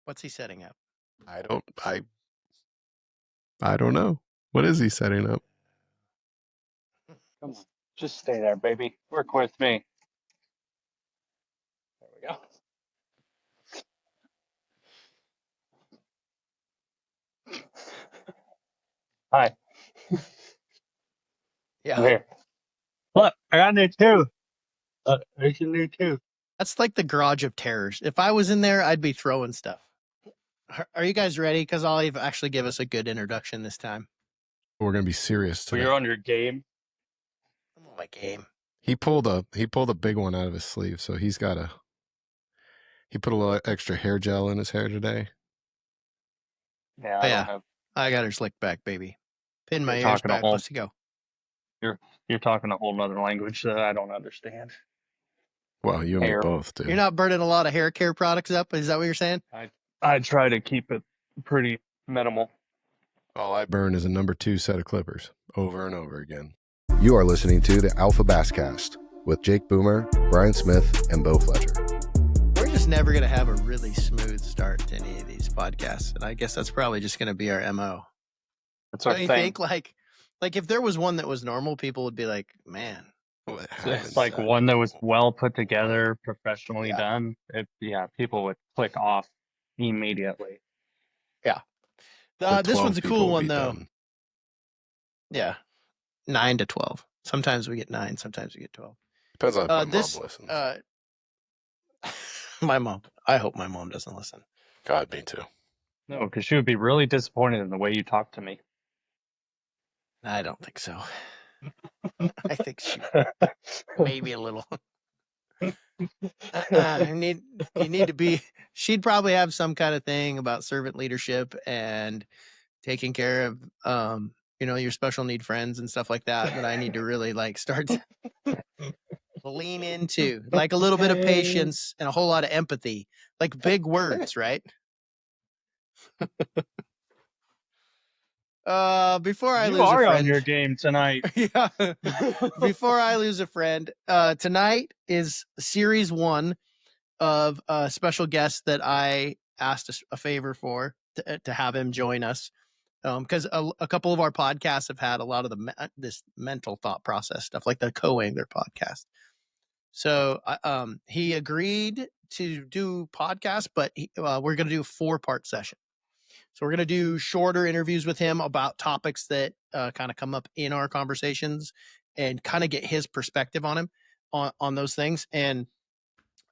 What's he setting up? I don't know. What is he setting up? Come on. Just stay there, baby. Work with me. There we go. Hi. Yeah. I'm here. Look, I got new too. There's your new too. That's like the garage of terrors. If I was in there, I'd be throwing stuff. Are you guys ready? Because I'll actually give us a good introduction this time. We're gonna be serious So today. you're on your game. I'm on my game. He pulled a big one out of his sleeve, so he put a little extra hair gel in his hair today. Yeah, I don't have. I got her slicked back, baby. Pin my ears back. Let's go. You're talking a whole nother language that I don't understand. Well, you and me both, dude. You're not burning a lot of hair care products up. Is that what you're saying? I try to keep it pretty minimal. All I burn is a number 2 set of clippers over and over again. You are listening to the AlphaBassCast with Jake Boomer, Brian Smith, and Beau Fletcher. We're just never going to have a really smooth start to any of these podcasts. And I guess that's probably just going to be our MO. That's our thing. Think like if there was one that was normal, people would be like, man. It's like one that was well put together, professionally done. People would click off immediately. Yeah. This one's a cool one, though. Done. Yeah. 9 to 12. Sometimes we get 9. Sometimes we get 12. Depends on if my mom listens. My mom. I hope my mom doesn't listen. God, me too. No, because she would be really disappointed in the way you talk to me. I don't think so. I think she maybe a little. You need to be. She'd probably have some kind of thing about servant leadership and taking care of, your special need friends and stuff like that. That I need to really start to lean into, like a little bit of patience and a whole lot of empathy, like big words, right? Before I lose a friend, on your game tonight. Yeah. Before I lose a friend, tonight is series 1 of a special guest that I asked a favor for to have him join us. Because a couple of our podcasts have had a lot of this mental thought process stuff, like the Co-Angler podcast. So he agreed to do podcasts, but we're going to do a 4-part session. So we're going to do shorter interviews with him about topics that kind of come up in our conversations and kind of get his perspective on him on those things. And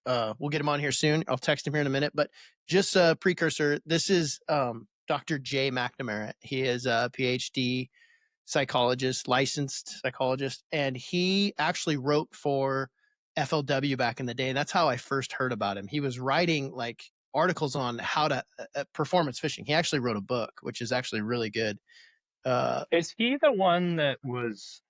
we'll get him on here soon. I'll text him here in a minute. But just a precursor, this is Dr. J. McNamara. He is a Ph.D. psychologist, licensed psychologist, and he actually wrote for FLW back in the day. And that's how I first heard about him. He was writing articles on how to performance fishing. He actually wrote a book, which is actually really good. Is he the one that was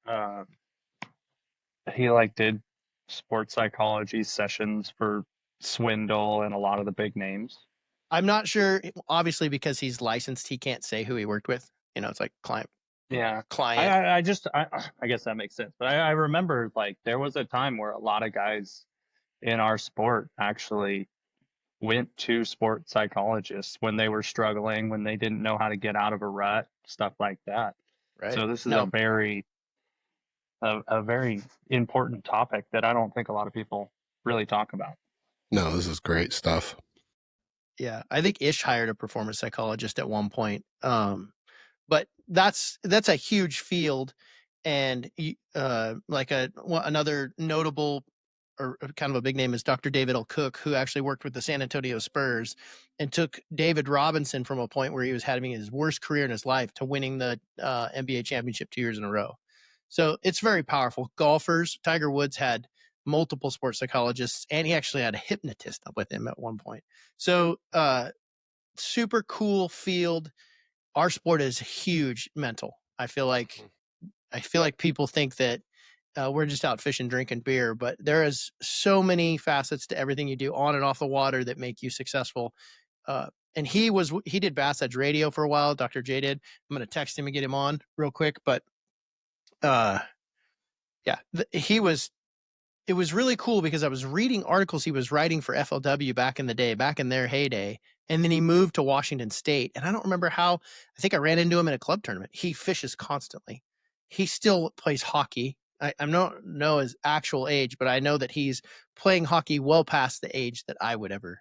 he did sports psychology sessions for Swindle and a lot of the big names? I'm not sure. Obviously, because he's licensed, he can't say who he worked with. It's like client. Yeah, client. I guess that makes sense. But I remember there was a time where a lot of guys in our sport actually went to sports psychologists when they were struggling, when they didn't know how to get out of a rut, stuff like that. Right. So this is a very important topic that I don't think a lot of people really talk about. No, this is great stuff. Yeah, I think Ish hired a performance psychologist at one point. But that's a huge field, and another notable or kind of a big name is Dr. David L. Cook, who actually worked with the San Antonio Spurs and took David Robinson from a point where he was having his worst career in his life to winning the NBA championship 2 years in a row. So it's very powerful. Golfers, Tiger Woods had multiple sports psychologists, and he actually had a hypnotist up with him at one point. So super cool field. Our sport is huge mental. I feel like people think that we're just out fishing, drinking beer, but there is so many facets to everything you do on and off the water that make you successful. And he did Bass Edge Radio for a while. Dr. J did. I'm going to text him and get him on real quick. But it was really cool because I was reading articles he was writing for FLW back in the day, back in their heyday. And then he moved to Washington State. And I don't remember how. I think I ran into him in a club tournament. He fishes constantly. He still plays hockey. I don't know his actual age, but I know that he's playing hockey well past the age that I would ever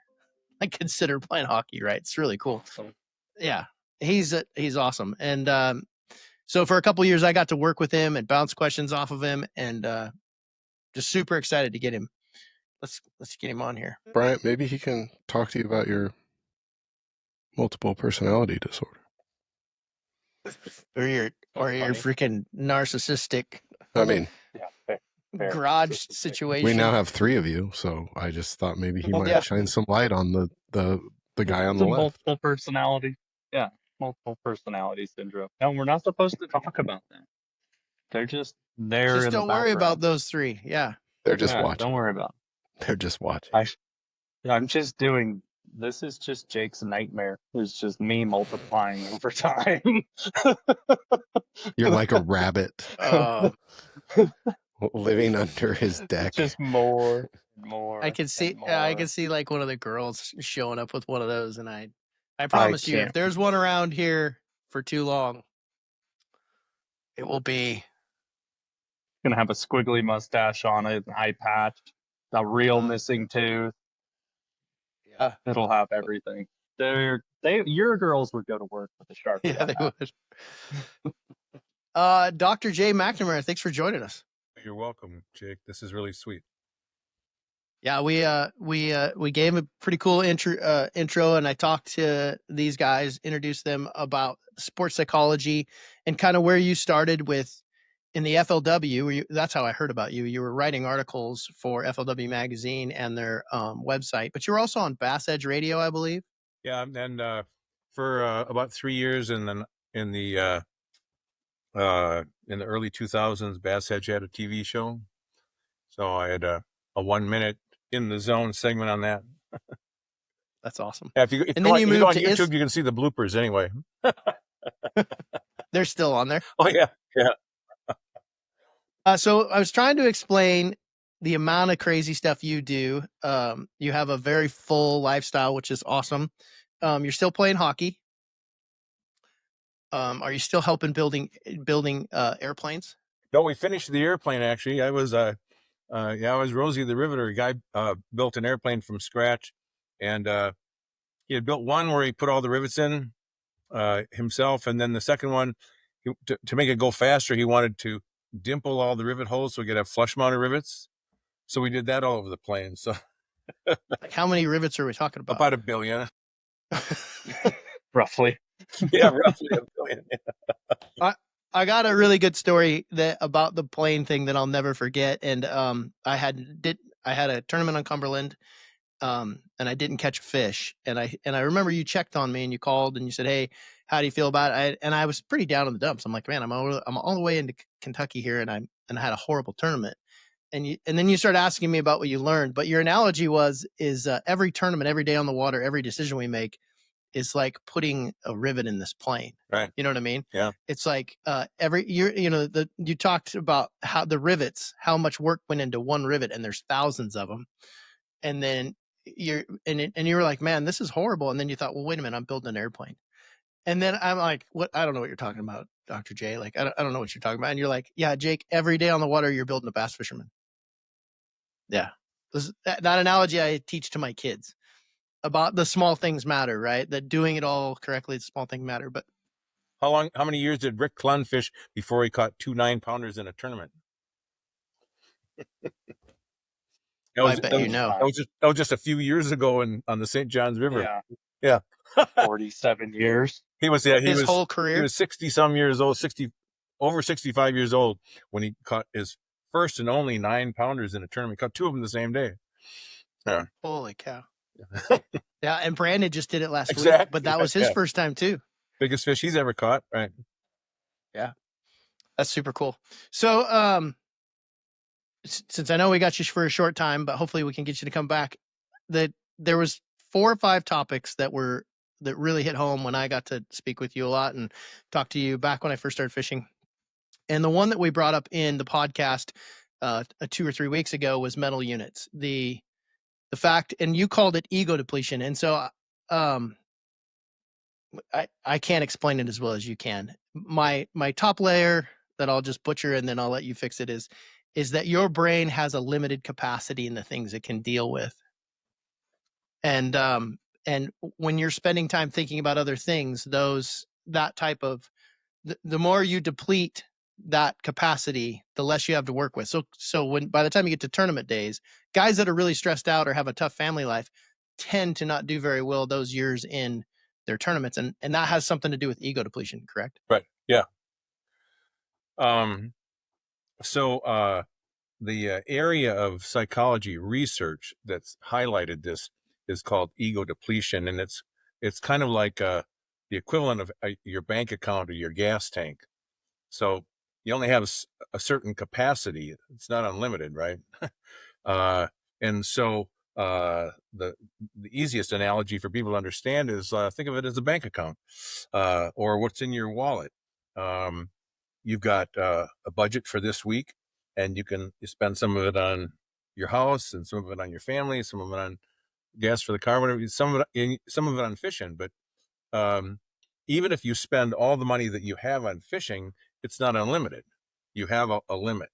consider playing hockey, right? It's really cool. Awesome. Yeah, he's awesome. And so for a couple of years, I got to work with him and bounce questions off of him, and just super excited to get him. Let's get him on here. Bryant, maybe he can talk to you about your multiple personality disorder. Or your Funny. freaking narcissistic I mean, Yeah, fair. garage situation. we now have 3 of you, so I just thought maybe he Well, might yeah. shine some light on the guy on It's the a left. multiple personality. Yeah, multiple personality syndrome. And we're not supposed to talk about that. They're just there. Just in don't the worry about background. those 3. Yeah. They're just Yeah, watching. Don't worry about They're just watching. I'm just doing. This is just Jake's nightmare. It's just me multiplying over time. You're like a rabbit living under his deck. Just more. I can see and I more. can see like one of the girls showing up with one of those, and I promise you, if can't. there's one around here for too long, it will be Gonna have a squiggly mustache on it, an eye patch, a real missing tooth. yeah. It'll have everything. Your girls would go to work with a Sharpie. Yeah, on they that. would. Dr. J. McNamara, thanks for joining us. You're welcome, Jake. This is really sweet. Yeah, we gave him a pretty cool intro, and I talked to these guys, introduced them about sports psychology, and kind of where you started with in the FLW. That's how I heard about you. You were writing articles for FLW magazine and their website, but you were also on Bass Edge Radio, I believe. Yeah, and for about 3 years, and then in the early 2000s, Bass Edge had a TV show, so I had a 1 minute in the zone segment on that. That's awesome. Yeah, if you And go then on, you if you go on moved to YouTube, you can see the bloopers anyway. They're still on there. Oh yeah. So I was trying to explain the amount of crazy stuff you do. You have a very full lifestyle, which is awesome. You're still playing hockey. Are you still helping building airplanes? No, we finished the airplane. Actually, I was Rosie the Riveter. A guy built an airplane from scratch, and he had built one where he put all the rivets in himself, and then the second one, to make it go faster, he wanted to dimple all the rivet holes so we could have flush mounted rivets. So we did that all over the plane. So Like, how many rivets are we talking about? about 1 billion. Roughly. Yeah, roughly 1 billion. I got a really good story about the plane thing that I'll never forget. And I had a tournament on Cumberland, and I didn't catch a fish. And I remember you checked on me and you called and you said, "Hey, how do you feel about it?" And I was pretty down in the dumps. I'm like, "Man, I'm all the way into Kentucky here, and I had a horrible tournament." And then you started asking me about what you learned. But your analogy is every tournament, every day on the water, every decision we make is like putting a rivet in this plane. Right. You know what I mean? Yeah. It's like every year, you talked about how the rivets, how much work went into one rivet, and there's thousands of them. And then you were like, "Man, this is horrible." And then you thought, "Well, wait a minute, I'm building an airplane." And then I'm like, "What? I don't know what you're talking about, Dr. J. Like, I don't know what you're talking about." And you're like, "Yeah, Jake, every day on the water, you're building a bass fisherman." Yeah. That analogy I teach to my kids about the small things matter, right? That doing it all correctly, the small things matter. But How many years did Rick Clunn fish before he caught 2 9-pounders in a tournament? I bet you know. That was just a few years ago on the St. Johns River. Yeah. Yeah. 47 years. He was whole career. He was 60-some years old, over 65 years old when he caught his first and only 9-pounders in a tournament. He caught 2 of them the same day. Yeah. Holy cow. Yeah, and Brandon just did it last week, Exactly. but that was his first time too. Biggest fish he's ever caught, right? Yeah. That's super cool. So since I know we got you for a short time, but hopefully we can get you to come back, that there was 4 or 5 topics that really hit home when I got to speak with you a lot and talk to you back when I first started fishing. And the one that we brought up in the podcast 2 or 3 weeks ago was mental units. The fact, and you called it ego depletion. And so um, I can't explain it as well as you can. My top layer that I'll just butcher and then I'll let you fix it is that your brain has a limited capacity in the things it can deal with. And when you're spending time thinking about other things, that type of the more you deplete that capacity, the less you have to work with. So when by the time you get to tournament days, guys that are really stressed out or have a tough family life tend to not do very well those years in their tournaments, and that has something to do with ego depletion, correct? Right. Yeah. So the area of psychology research that's highlighted this is called ego depletion, and it's kind of like the equivalent of your bank account or your gas tank. So you only have a certain capacity; it's not unlimited, right? And so the easiest analogy for people to understand is think of it as a bank account or what's in your wallet. Um, you've got a budget for this week, and you spend some of it on your house and some of it on your family, some of it on gas for the car, whatever. Some of it on fishing. But even if you spend all the money that you have on fishing, it's not unlimited. You have a limit.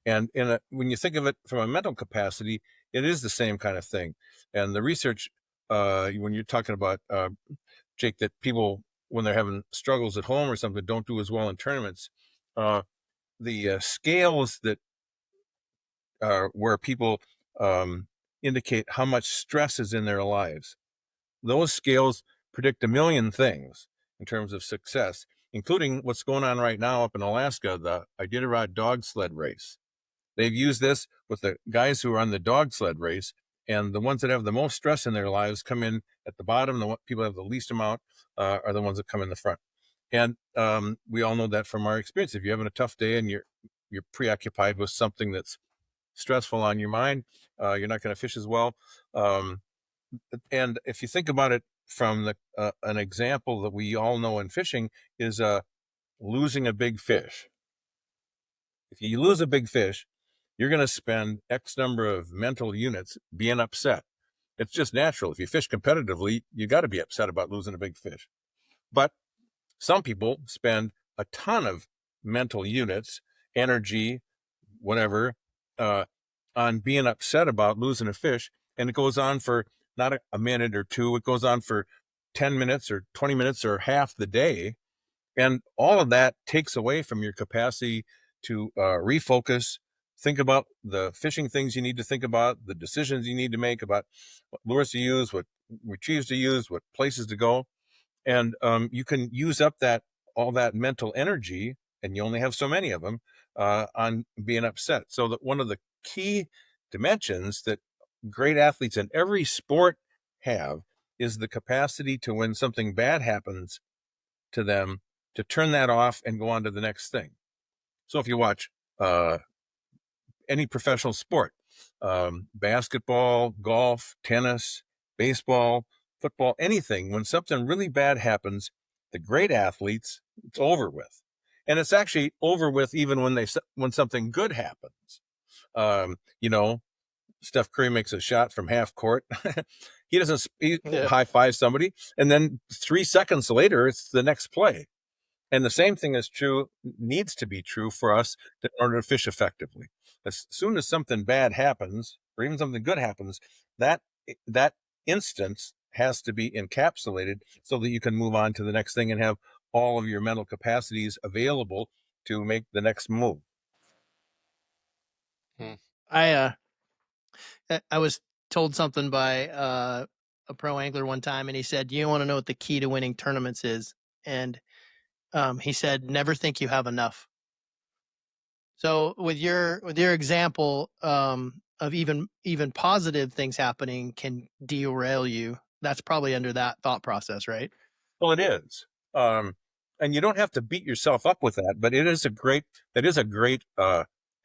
And when you think of it from a mental capacity, it is the same kind of thing. And the research, when you're talking about, Jake, that people, when they're having struggles at home or something, don't do as well in tournaments, the scales that where people indicate how much stress is in their lives, those scales predict a million things in terms of success, including what's going on right now up in Alaska, the Iditarod dog sled race. They've used this with the guys who are on the dog sled race, and the ones that have the most stress in their lives come in at the bottom. The people that have the least amount are the ones that come in the front. And we all know that from our experience. If you're having a tough day and you're preoccupied with something that's stressful on your mind, you're not going to fish as well. And if you think about it from an example that we all know in fishing is losing a big fish. If you lose a big fish, you're going to spend X number of mental units being upset. It's just natural. If you fish competitively, you got to be upset about losing a big fish. But some people spend a ton of mental units, energy, whatever, on being upset about losing a fish. And it goes on for not a minute or two. It goes on for 10 minutes or 20 minutes or half the day. And all of that takes away from your capacity to refocus, think about the fishing things you need to think about, the decisions you need to make about what lures to use, what retrieves to use, what places to go. And you can use up all that mental energy, and you only have so many of them, on being upset. So that one of the key dimensions that great athletes in every sport have is the capacity to, when something bad happens to them, to turn that off and go on to the next thing. So if you watch any professional sport, basketball, golf, tennis, baseball, football, anything, when something really bad happens, the great athletes, it's over with. And it's actually over with even when something good happens. Steph Curry makes a shot from half court. He high five somebody, and then 3 seconds later, it's the next play. And the same thing needs to be true for us in order to fish effectively. As soon as something bad happens, or even something good happens, that instance has to be encapsulated so that you can move on to the next thing and have all of your mental capacities available to make the next move. I was told something by a pro angler one time, and he said, "You want to know what the key to winning tournaments is?" And he said, "Never think you have enough." So with your example of even positive things happening can derail you, that's probably under that thought process, right? Well, it is. And you don't have to beat yourself up with that, but that is a great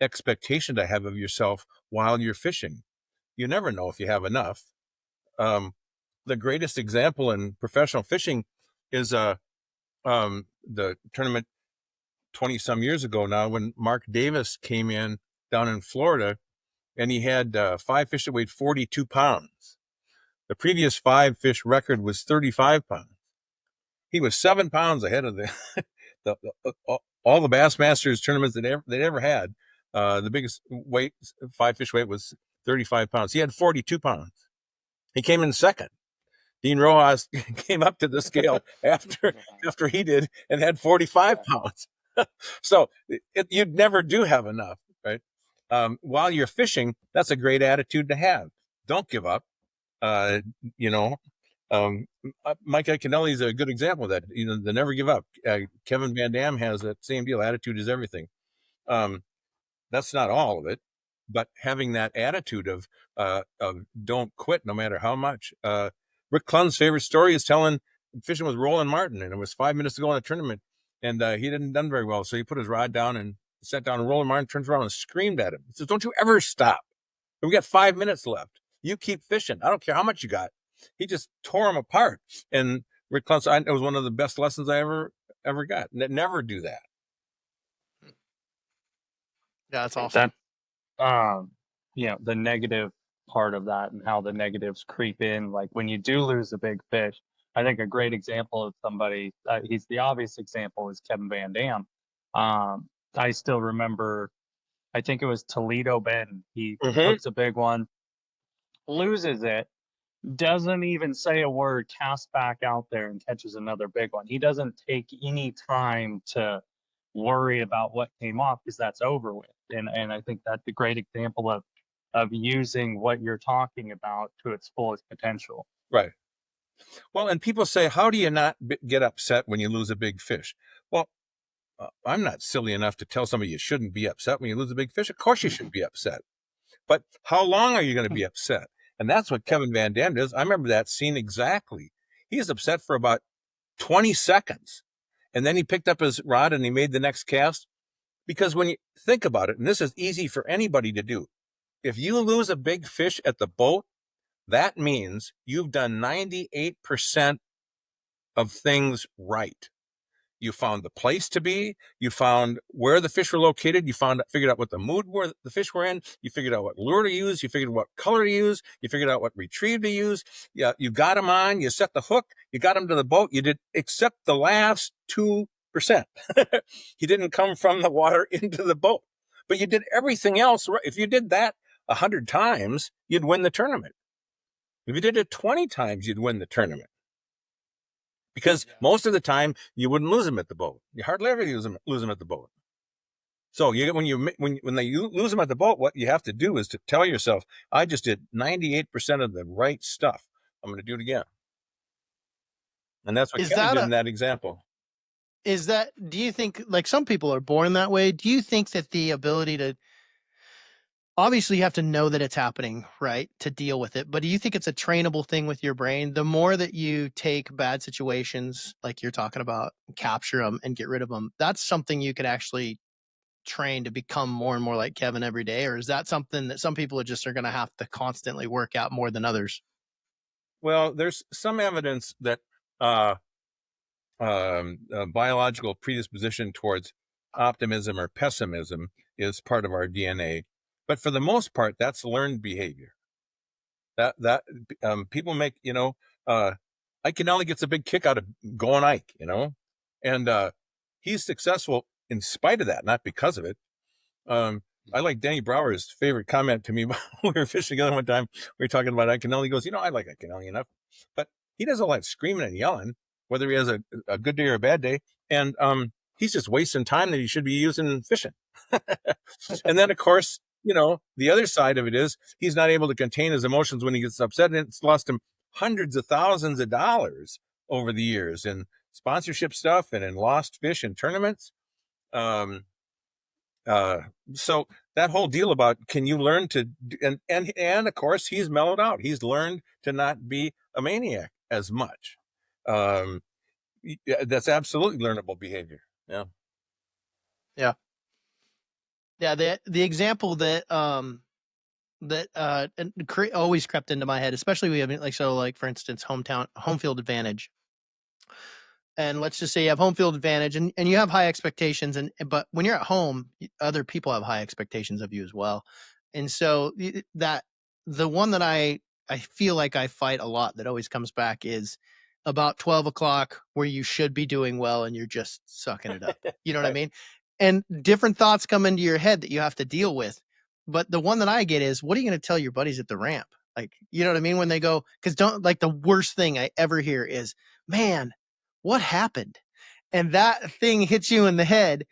expectation to have of yourself while you're fishing. You never know if you have enough. The greatest example in professional fishing is the tournament 20 some years ago now, when Mark Davis came in down in Florida, and he had 5 fish that weighed 42 pounds. The previous 5 fish record was 35 pounds. He was 7 pounds ahead of all the Bassmasters tournaments they'd ever had. The biggest weight, 5 fish weight, was 35 pounds. He had 42 pounds. He came in second. Dean Rojas came up to the scale after he did and had 45 pounds. So you'd never do have enough, right? While you're fishing, that's a great attitude to have. Don't give up. Mike Iaconelli is a good example of that. The never give up. Kevin Van Dam has that same deal. Attitude is everything. That's not all of it, but having that attitude of don't quit no matter how much. Rick Clunn's favorite story is telling fishing with Roland Martin, and it was 5 minutes to go in the tournament, and he hadn't done very well. So he put his rod down and sat down, and Roland Martin turns around and screamed at him. He says, "Don't you ever stop. We got 5 minutes left. You keep fishing. I don't care how much you got." He just tore him apart. And Rick Clunn said, it was one of the best lessons I ever got. Never do that. Yeah, that's awesome. The negative part of that and how the negatives creep in. Like when you do lose a big fish, I think a great example of somebody, he's the obvious example, is Kevin Van Dam. I still remember, I think it was Toledo Bend. He hooks a big one, loses it, doesn't even say a word, casts back out there and catches another big one. He doesn't take any time to worry about what came off because that's over with. And I think that's a great example of using what you're talking about to its fullest potential. Right. Well, and people say, how do you not get upset when you lose a big fish? Well, I'm not silly enough to tell somebody you shouldn't be upset when you lose a big fish. Of course you should be upset. But how long are you going to be upset? And that's what Kevin Van Dam does. I remember that scene exactly. He was upset for about 20 seconds. And then he picked up his rod and he made the next cast. Because when you think about it, and this is easy for anybody to do, if you lose a big fish at the boat, that means you've done 98% of things right. You found the place to be. You found where the fish were located. You figured out what the mood were the fish were in. You figured out what lure to use. You figured out what color to use. You figured out what retrieve to use. Yeah, you got them on. You set the hook. You got them to the boat. You did, except the last 2%. He didn't come from the water into the boat, but you did everything else right. If you did that 100 times, you'd win the tournament. If you did it 20 times, you'd win the tournament. Because most of the time you wouldn't lose them at the boat. You hardly ever lose them at the boat. So when you lose them at the boat, what you have to do is to tell yourself, I just did 98% of the right stuff. I'm going to do it again. And that's what Kevin did in that example. Do you think, like, some people are born that way? Do you think that the ability to, obviously you have to know that it's happening, right, to deal with it, but do you think it's a trainable thing with your brain? The more that you take bad situations, like you're talking about, capture them and get rid of them, that's something you could actually train to become more and more like Kevin every day? Or is that something that some people are going to have to constantly work out more than others? Well, there's some evidence that biological predisposition towards optimism or pessimism is part of our DNA. But for the most part, that's learned behavior. That people make, Iaconelli gets a big kick out of going Ike, and he's successful in spite of that, not because of it. I like Danny Brower's favorite comment to me. We were fishing together one time. We were talking about Iaconelli. He goes, I like Iaconelli enough, but he does all that screaming and yelling, whether he has a good day or a bad day. And he's just wasting time that he should be using fishing. And then, of course, the other side of it is he's not able to contain his emotions when he gets upset, and it's lost him hundreds of thousands of dollars over the years in sponsorship stuff and in lost fish and tournaments. So that whole deal about, can you learn to, and of course he's mellowed out. He's learned to not be a maniac as much. That's absolutely learnable behavior. Yeah. Yeah. Yeah, the example that always crept into my head, especially we have, like for instance, home field advantage. And let's just say you have home field advantage and you have high expectations, but when you're at home, other people have high expectations of you as well. And so the one that I I feel like I fight a lot that always comes back is about 12 o'clock where you should be doing well and you're just sucking it up. You know what I Right. mean? And different thoughts come into your head that you have to deal with. But the one that I get is, what are you going to tell your buddies at the ramp? Like, you know what I mean? When they go, because don't like the worst thing I ever hear is, man, what happened? And that thing hits you in the head.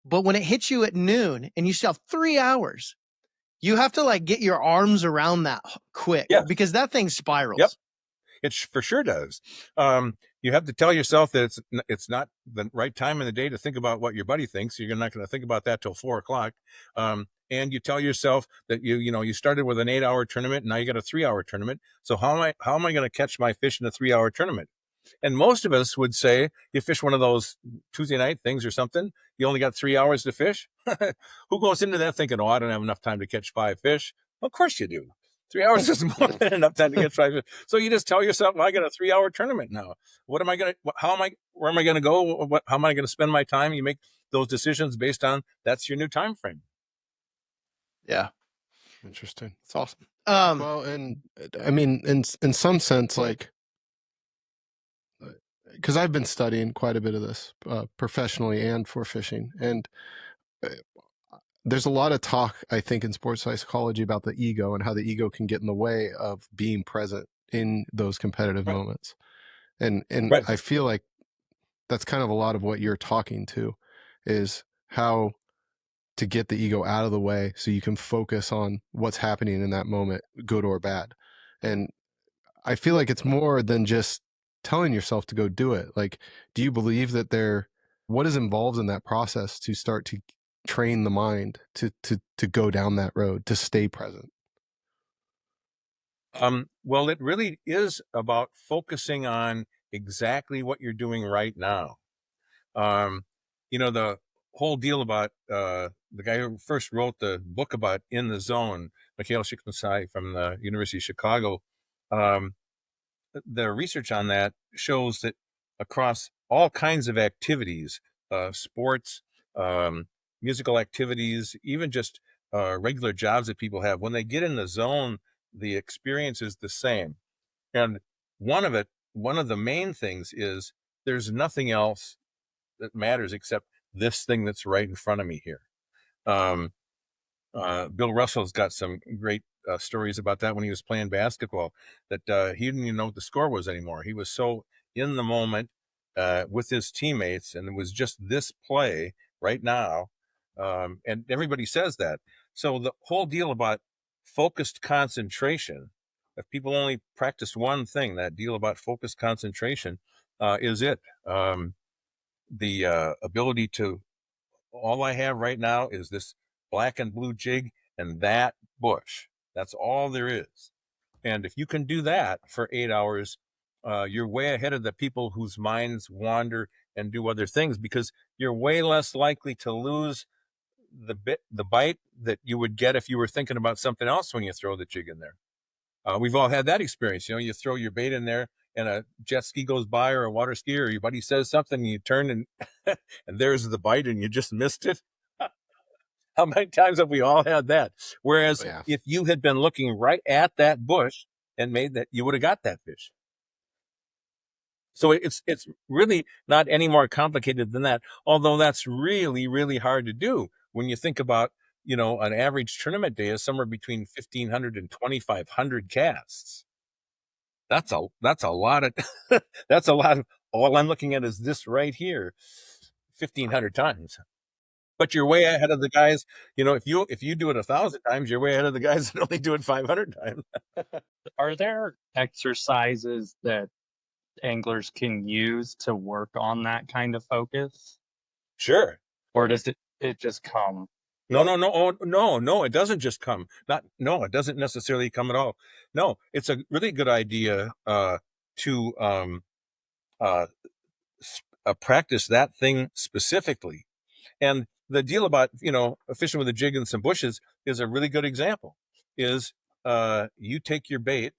But when it hits you at noon and you still have 3 hours, you have to like get your arms around that quick Yes. because that thing spirals. Yep. It for sure does. You have to tell yourself that it's not the right time in the day to think about what your buddy thinks. You're not going to think about that till 4 o'clock. And you tell yourself that you started with an 8-hour tournament, and now you got a 3-hour tournament. So how am I going to catch my fish in a 3-hour tournament? And most of us would say you fish one of those Tuesday night things or something. You only got 3 hours to fish. Who goes into that thinking, oh, I don't have enough time to catch 5 fish? Well, of course you do. 3 hours is more than enough time to catch 5 fish. So you just tell yourself, well, I got a 3-hour tournament now. What am I going to, where am I going to go? How am I going to spend my time? You make those decisions based on that's your new time frame. Yeah. Interesting. It's awesome. Well, and I mean, in some sense, like, because I've been studying quite a bit of this professionally and for fishing, and there's a lot of talk, I think, in sports psychology about the ego and how the ego can get in the way of being present in those competitive Right. moments. And Right. I feel like that's kind of a lot of what you're talking to, is how to get the ego out of the way so you can focus on what's happening in that moment, good or bad. And I feel like it's more than just telling yourself to go do it. Like, do you believe that what is involved in that process to start to train the mind to go down that road, to stay present? Well, it really is about focusing on exactly what you're doing right now. The whole deal about the guy who first wrote the book about In the Zone, Mikhail Csikszentmihalyi from the University of Chicago, the research on that shows that across all kinds of activities, sports, musical activities, even just regular jobs that people have, when they get in the zone, the experience is the same. And one of the main things is there's nothing else that matters except this thing that's right in front of me here. Bill Russell's got some great stories about that when he was playing basketball, that he didn't even know what the score was anymore. He was so in the moment with his teammates, and it was just this play right now. And everybody says that. So the whole deal about focused concentration, if people only practice one thing, that deal about focused concentration is it. The ability to, all I have right now is this black and blue jig and that bush. That's all there is. And if you can do that for 8 hours, you're way ahead of the people whose minds wander and do other things, because you're way less likely to lose the bite that you would get if you were thinking about something else when you throw the jig in there. We've all had that experience. You throw your bait in there and a jet ski goes by, or a water ski, or your buddy says something, and you turn and and there's the bite and you just missed it. How many times have we all had that? Whereas if you had been looking right at that bush and made that, you would have got that fish. So it's really not any more complicated than that. Although that's really, really hard to do when you think about, an average tournament day is somewhere between 1,500 and 2,500 casts. That's a lot of, that's a lot of, all I'm looking at is this right here, 1,500 times. But you're way ahead of the guys. If you do it 1,000 times, you're way ahead of the guys that only do it 500 times. Are there exercises that anglers can use to work on that kind of focus? Sure. Or does it just come? No. Oh, no, it doesn't just come. It doesn't necessarily come at all. No, it's a really good idea to practice that thing specifically. And the deal about, fishing with a jig and some bushes is a really good example. Is you take your bait,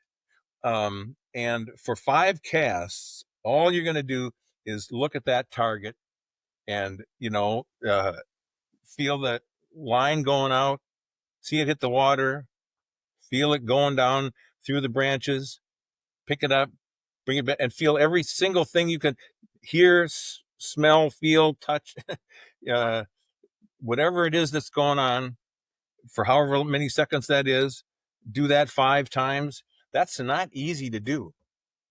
and for 5 casts, all you're going to do is look at that target and, feel that line going out, see it hit the water, feel it going down, through the branches, pick it up, bring it back, and feel every single thing you can hear, smell, feel, touch, whatever it is that's going on for however many seconds that is. Do that 5 times. That's not easy to do.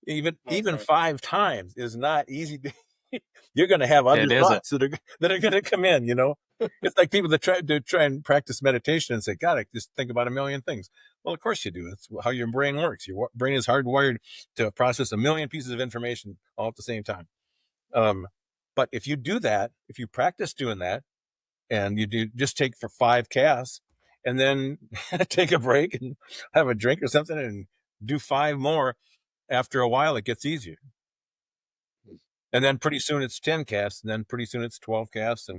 Even 5 times is not easy to you're going to have other It isn't. thoughts that are going to come in, It's like people that try and practice meditation and say, God, I just think about a million things. Well, of course you do. That's how your brain works. Your brain is hardwired to process a million pieces of information all at the same time. But if you do that, if you practice doing that, and you just take for 5 casts, and then take a break and have a drink or something, and do 5 more, after a while it gets easier. And then pretty soon it's 10 casts, and then pretty soon it's 12 casts,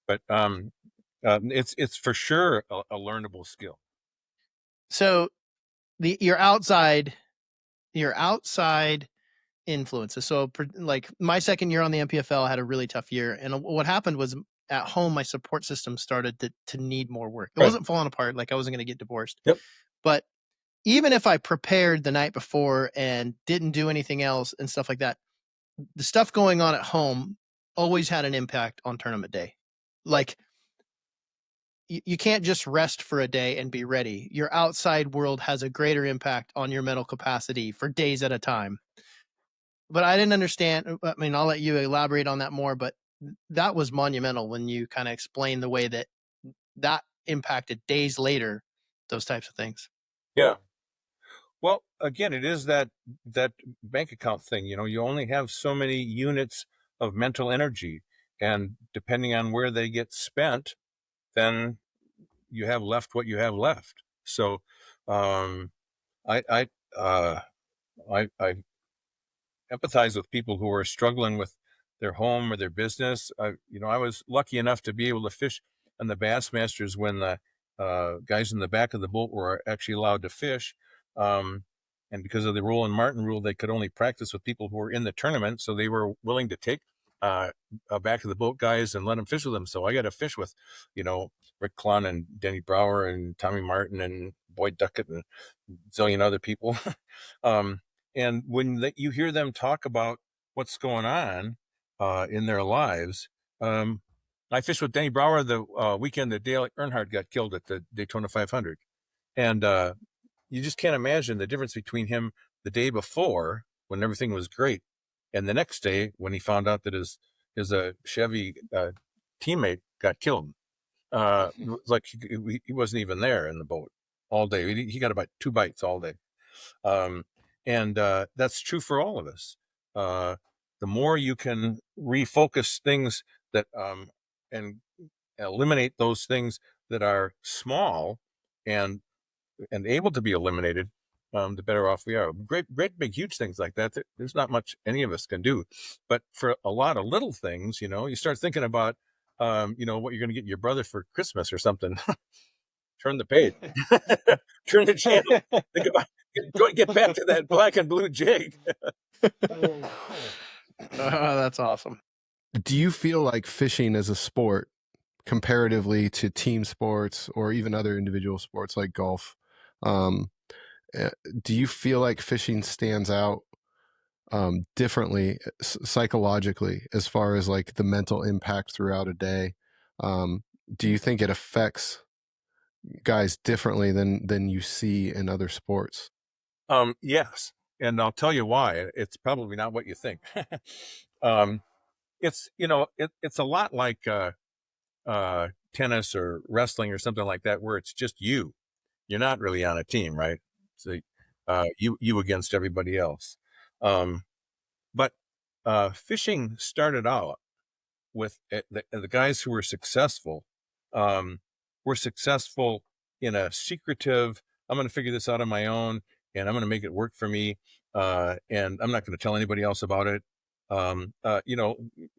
but it's for sure a learnable skill. So your outside influences. So like my second year on the MPFL, I had a really tough year, and what happened was at home my support system started to need more work. It wasn't falling apart, like I wasn't going to get divorced. Yep. But even if I prepared the night before and didn't do anything else and stuff like that, the stuff going on at home always had an impact on tournament day. Like you can't just rest for a day and be ready. Your outside world has a greater impact on your mental capacity for days at a time. But I didn't understand. I mean, I'll let you elaborate on that more, but that was monumental when you kind of explained the way that impacted days later, those types of things. Yeah. Well, again, it is that bank account thing. You only have so many units of mental energy, and depending on where they get spent, then you have left what you have left. So, I empathize with people who are struggling with their home or their business. I was lucky enough to be able to fish on the Bassmasters when the guys in the back of the boat were actually allowed to fish. And because of the Roland Martin rule, they could only practice with people who were in the tournament. So they were willing to take back of the boat guys and let them fish with them. So I got to fish with, Rick Clun and Denny Brower and Tommy Martin and Boyd Duckett and a zillion other people. And when you hear them talk about what's going on in their lives, I fished with Denny Brower the weekend that Dale Earnhardt got killed at the Daytona 500. And you just can't imagine the difference between him the day before when everything was great and the next day when he found out that his Chevy teammate got killed. It was like he wasn't even there in the boat all day. He got about 2 bites all day. And that's true for all of us. The more you can refocus things that and eliminate those things that are small and able to be eliminated, the better off we are. Great, big, huge things like that, there's not much any of us can do. But for a lot of little things, you start thinking about, what you're going to get your brother for Christmas or something. Turn the page, turn the channel, think about, get back to that black and blue jig. That's awesome. Do you feel like fishing as a sport, comparatively to team sports or even other individual sports like golf, do you feel like fishing stands out differently psychologically as far as like the mental impact throughout a day? Do you think it affects guys differently than you see in other sports? Yes, and I'll tell you why. It's probably not what you think. It's it's a lot like tennis or wrestling or something like that, where it's just you're not really on a team, right? So you against everybody else. But fishing started out with the guys who were successful in a secretive, I'm going to figure this out on my own and I'm going to make it work for me, and I'm not going to tell anybody else about it.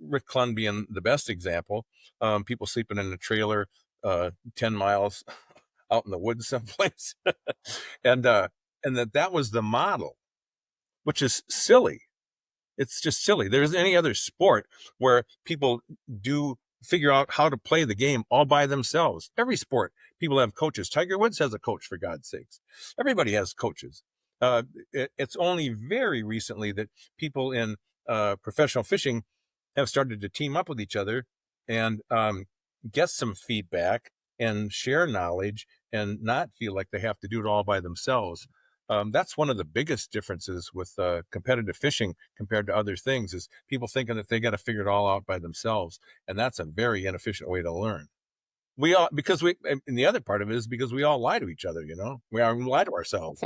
Rick Clun being the best example, people sleeping in a trailer 10 miles out in the woods someplace. and that was the model, which is silly. It's just silly. There isn't any other sport where people do figure out how to play the game all by themselves. Every sport, people have coaches. Tiger Woods has a coach, for God's sakes. Everybody has coaches. It's only very recently that people in professional fishing have started to team up with each other and get some feedback and share knowledge and not feel like they have to do it all by themselves. That's one of the biggest differences with competitive fishing compared to other things, is people thinking that they got to figure it all out by themselves. And that's a very inefficient way to learn. And the other part of it is because we all lie to each other, we lie to ourselves.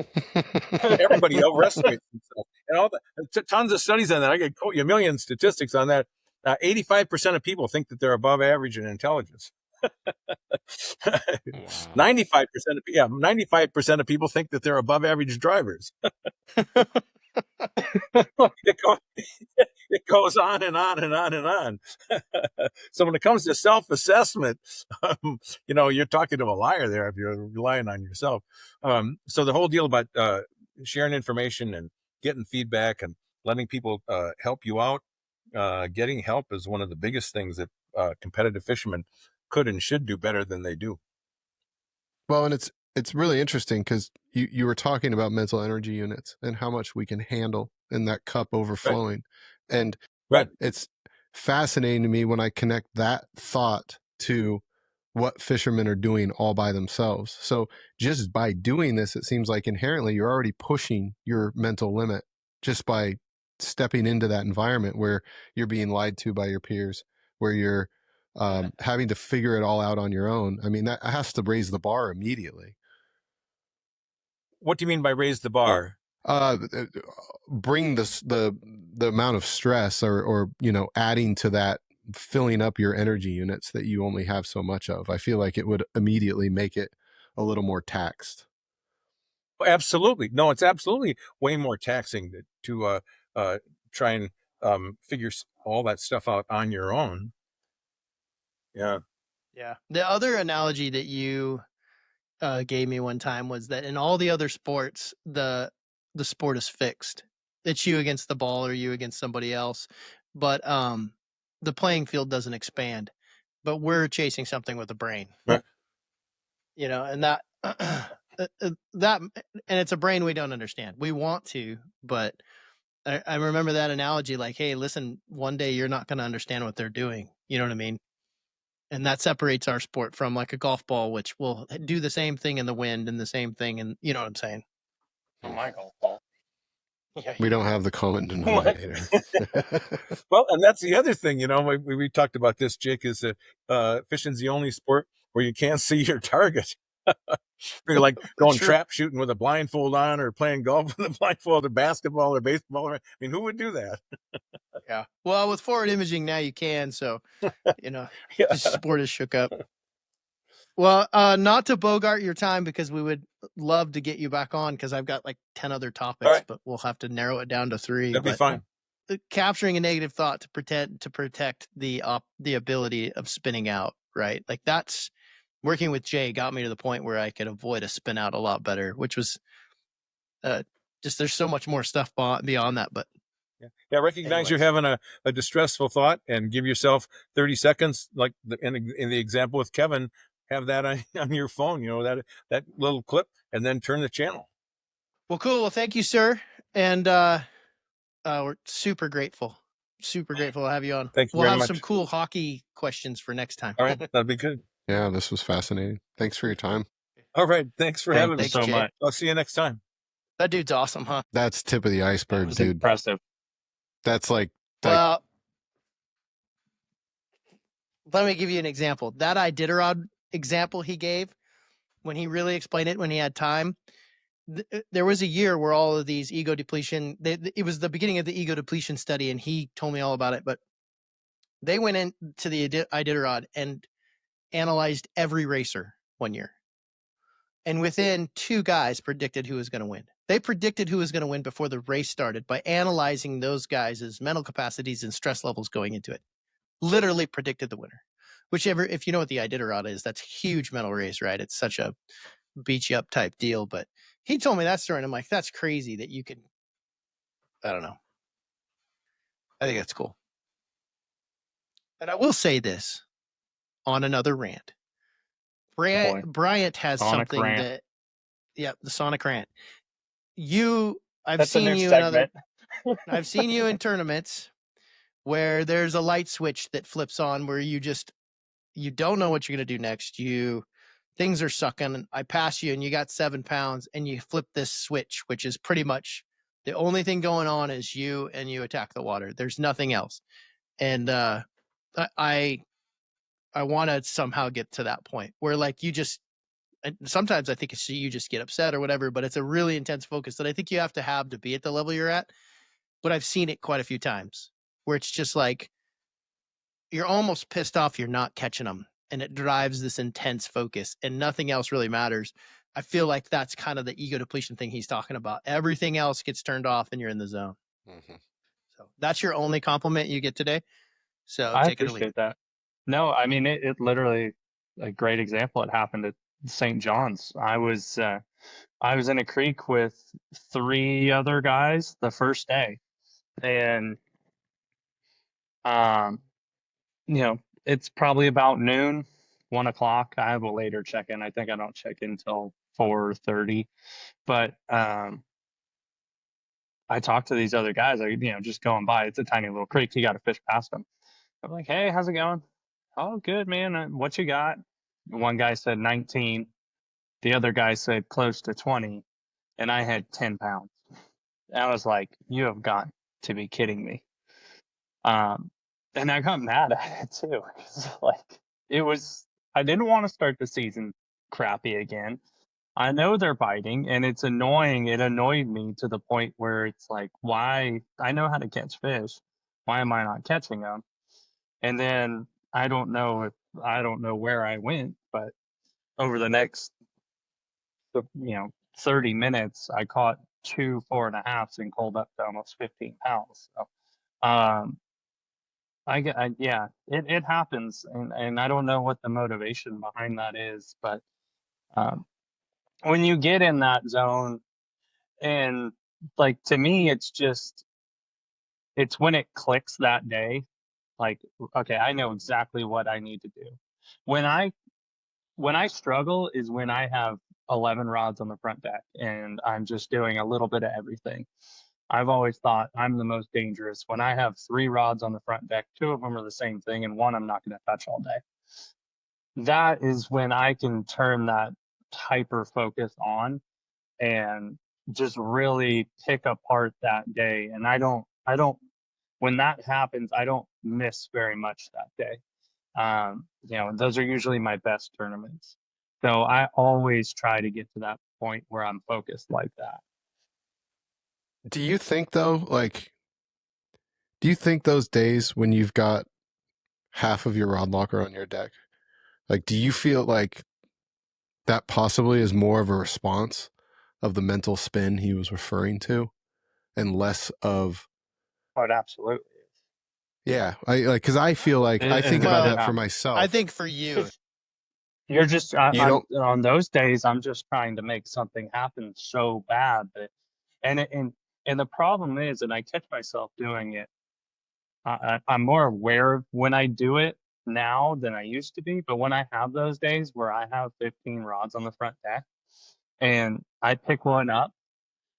Everybody overestimates themselves. And all the tons of studies on that. I could quote you a million statistics on that. 85% of people think that they're above average in intelligence. 95% of people think that they're above average drivers. It goes on and on and on and on. So when it comes to self-assessment, you're talking to a liar there if you're relying on yourself. So the whole deal about sharing information and getting feedback and letting people help you out, getting help is one of the biggest things that competitive fishermen could and should do better than they do. Well, and it's really interesting because you were talking about mental energy units and how much we can handle in that cup overflowing. Right. And right. It's fascinating to me when I connect that thought to what fishermen are doing all by themselves. So just by doing this, it seems like inherently you're already pushing your mental limit just by stepping into that environment where you're being lied to by your peers, where you're having to figure it all out on your own. I mean, that has to raise the bar immediately. What do you mean by raise the bar? Bring the amount of stress or adding to that, filling up your energy units that you only have so much of. I feel like it would immediately make it a little more taxed. Absolutely. No, it's absolutely way more taxing to try and figure all that stuff out on your own. Yeah. Yeah. The other analogy that you gave me one time was that in all the other sports, the sport is fixed. It's you against the ball or you against somebody else. But the playing field doesn't expand. But we're chasing something with a brain. Right. And that and it's a brain we don't understand. We want to, but I remember that analogy like, hey, listen, one day you're not going to understand what they're doing. You know what I mean? And that separates our sport from like a golf ball, which will do the same thing in the wind and the same thing. And you know what I'm saying? Oh, my golf ball. Yeah, we don't have the common denominator. Well, and that's the other thing, we talked about this, Jake, is that fishing's the only sport where you can't see your target. You're like going trap shooting with a blindfold on, or playing golf with a blindfold, or basketball or baseball. I mean, who would do that? Yeah. Well, with forward imaging now you can. So, the sport is shook up. Well, not to bogart your time, because we would love to get you back on, because I've got like 10 other topics, right. But we'll have to narrow it down to 3. That'd be fine. Capturing a negative thought to protect the ability of spinning out, right? Like that's working with Jay got me to the point where I could avoid a spin out a lot better, which was just there's so much more stuff beyond that. But yeah, recognize you're having a distressful thought and give yourself 30 seconds, like in the example with Kevin. Have that on your phone, that little clip, and then turn the channel. Well, cool. Well, thank you, sir. And we're super grateful to have you on. Thank you we'll very have much. Some cool hockey questions for next time. All right. That'd be good. Yeah, this was fascinating. Thanks for your time. All right. Thanks for having me so much. I'll see you next time. That dude's awesome, huh? That's tip of the iceberg, dude. Impressive. That's like well, let me give you an example. That Iditarod example he gave, when he really explained it, when he had time, there was a year where all of these ego depletion, it was the beginning of the ego depletion study, and he told me all about it, but they went into the Iditarod and analyzed every racer one year. And within 2 guys predicted who was going to win. They predicted who was going to win before the race started by analyzing those guys' mental capacities and stress levels going into it. Literally predicted the winner. If you know what the Iditarod is, that's a huge mental race, right? It's such a beat you up type deal. But he told me that story, and I'm like, that's crazy that you could, I don't know. I think that's cool. And I will say this. on another rant. Boy. Bryant has Sonic something rant. that, the Sonic rant. I've That's a seen new you in other, segment. I've seen you in tournaments where there's a light switch that flips on where you don't know what you're going to do next. Things are sucking. I pass you and you got 7 pounds and you flip this switch, which is pretty much the only thing going on is you attack the water. There's nothing else. And I want to somehow get to that point where like sometimes I think you just get upset or whatever, but it's a really intense focus that I think you have to be at the level you're at. But I've seen it quite a few times where it's just like you're almost pissed off you're not catching them, and it drives this intense focus and nothing else really matters. I feel like that's kind of the ego depletion thing he's talking about. Everything else gets turned off and you're in the zone. Mhm. So that's your only compliment you get today. So I take it or leave it. appreciate that. No, I mean it literally a great example. It happened at St. John's. I was in a creek with 3 other guys the first day, and um, it's probably about noon, 1 o'clock. I have a later check-in. I think I don't check in until 4:30, but I talked to these other guys. Just going by. It's a tiny little creek. You got to fish past them. I'm like, hey, how's it going? Oh, good, man. What you got? One guy said 19. The other guy said close to 20. And I had 10 pounds. I was like, you have got to be kidding me. And I got mad at it too. 'Cause, I didn't want to start the season crappy again. I know they're biting and it's annoying. It annoyed me to the point where it's like, why? I know how to catch fish. Why am I not catching them? And then I don't know where I went, but over the next 30 minutes, I caught 2 4.5s and pulled up to almost 15 pounds. So, yeah, it happens, and I don't know what the motivation behind that is, but when you get in that zone, and like to me, it's when it clicks that day. Like, okay, I know exactly what I need to do. When I struggle is when I have 11 rods on the front deck and I'm just doing a little bit of everything. I've always thought I'm the most dangerous when I have 3 rods on the front deck. 2 of them are the same thing and one I'm not going to touch all day. That is when I can turn that hyper focus on and just really pick apart that day. And when that happens, I don't miss very much that day. Those are usually my best tournaments. So I always try to get to that point where I'm focused like that. Do you think though, do you think those days when you've got half of your rod locker on your deck, do you feel like that possibly is more of a response of the mental spin he was referring to and less of, Oh, it absolutely is. yeah, because I feel like I think about that for myself. I think for you, You're just don't- on those days. I'm just trying to make something happen so bad that, and the problem is, and I catch myself doing it. I'm more aware of when I do it now than I used to be. But when I have those days where I have 15 rods on the front deck, and I pick one up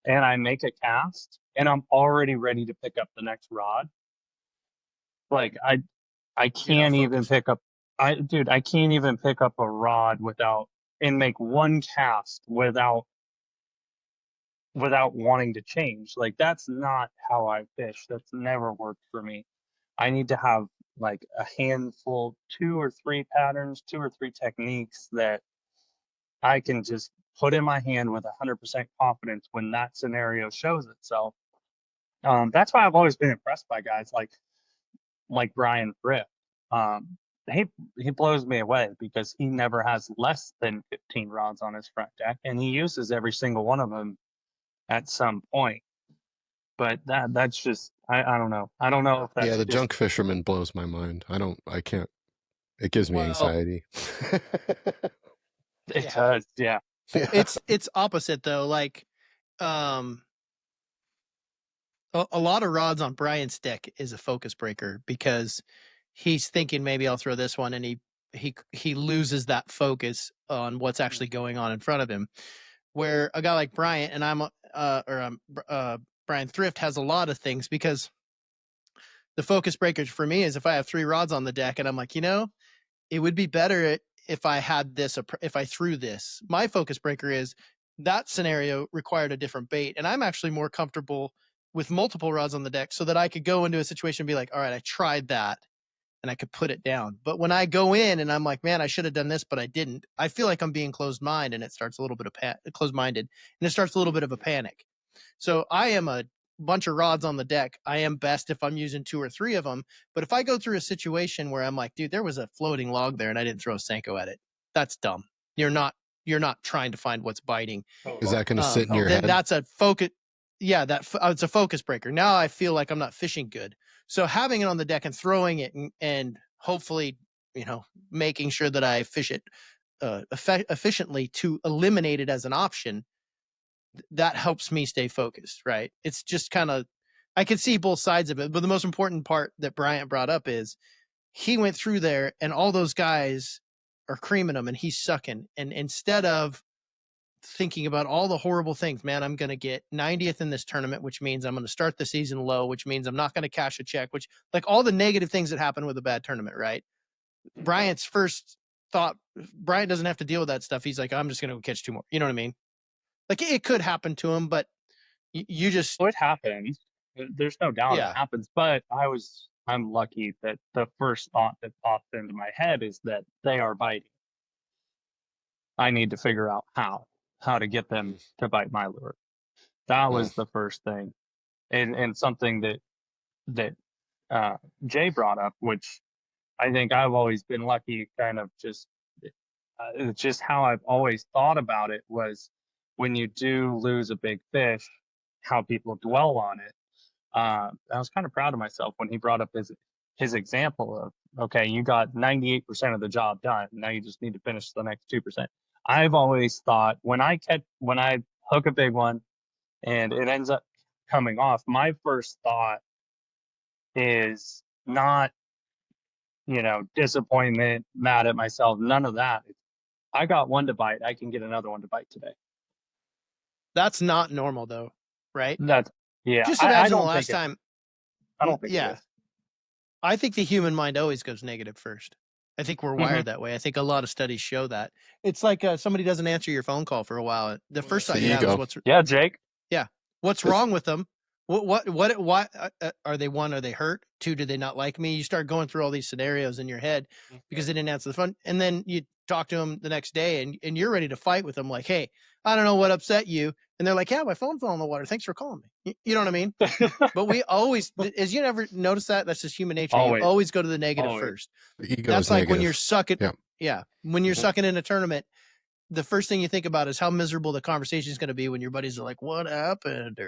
and I make a cast, and I'm already ready to pick up the next rod. Like I can't even pick up. I can't even pick up a rod and make one cast without wanting to change. Like that's not how I fish. That's never worked for me. I need to have like a handful, 2 or 3 patterns, 2 or 3 techniques that I can just put in my hand with 100% confidence when that scenario shows itself. That's why I've always been impressed by guys like Brian Fripp. He blows me away because he never has less than 15 rods on his front deck, and he uses every single one of them at some point. But that's just I don't know. I don't know if that's the just, junk fisherman blows my mind. I can't. It gives me anxiety. it does, yeah. it's opposite though. Like, a lot of rods on Bryant's deck is a focus breaker because he's thinking maybe I'll throw this one, and he he loses that focus on what's actually going on in front of him. Where a guy like Bryant and Brian Thrift has a lot of things, because the focus breakers for me is if I have 3 rods on the deck and I'm like, it would be better if I had this, if I threw this. My focus breaker is that scenario required a different bait, and I'm actually more comfortable with multiple rods on the deck so that I could go into a situation and be like, all right, I tried that and I could put it down. But when I go in and I'm like, man, I should have done this, but I didn't, I feel like I'm being closed-minded, and it starts a little bit of closed-minded, and it starts a little bit of a panic. So I am a bunch of rods on the deck. I am best if I'm using 2 or 3 of them. But if I go through a situation where I'm like, dude, there was a floating log there and I didn't throw a Senko at it, that's dumb. You're not trying to find what's biting. Is that going to sit in your then head? That's a focus. Yeah, it's a focus breaker. Now I feel like I'm not fishing good. So having it on the deck and throwing it and hopefully, making sure that I fish it efficiently to eliminate it as an option, that helps me stay focused, right? It's just kind of, I can see both sides of it. But the most important part that Bryant brought up is he went through there and all those guys are creaming him and he's sucking. And instead of thinking about all the horrible things, man, I'm going to get 90th in this tournament, which means I'm going to start the season low, which means I'm not going to cash a check, which, like, all the negative things that happen with a bad tournament, right? Bryant's first thought, Bryant doesn't have to deal with that stuff. He's like, I'm just going to go catch 2 more. You know what I mean? Like, it could happen to him, but you just... It happens. There's no doubt it happens. But I'm lucky that the first thought that popped into my head is that they are biting. I need to figure out how to get them to bite my lure. That was the first thing. And something that Jay brought up, which I think I've always been lucky, kind of just how I've always thought about it, was when you do lose a big fish, how people dwell on it. I was kind of proud of myself when he brought up his example of, okay, you got 98% of the job done. Now you just need to finish the next 2%. I've always thought when I hook a big one and it ends up coming off, my first thought is not, disappointment, mad at myself, none of that. I got one to bite. I can get another one to bite today. That's not normal, though, right? Just imagine the last time. I don't think. Yeah, I think the human mind always goes negative first. I think we're wired that way. I think a lot of studies show that. It's like somebody doesn't answer your phone call for a while. The first thought you have is Jake. Yeah, what's wrong with them? What are they? 1, are they hurt? 2, do they not like me? You start going through all these scenarios in your head because they didn't answer the phone, and then you talk to them the next day and you're ready to fight with them, like, hey, I don't know what upset you, and they're like, yeah, my phone fell in the water, thanks for calling me. You know what I mean? But we always, as you never notice that, that's just human nature. You always go to the negative first. That's like negative. When you're sucking. When you're sucking in a tournament, the first thing you think about is how miserable the conversation is going to be when your buddies are like, what happened?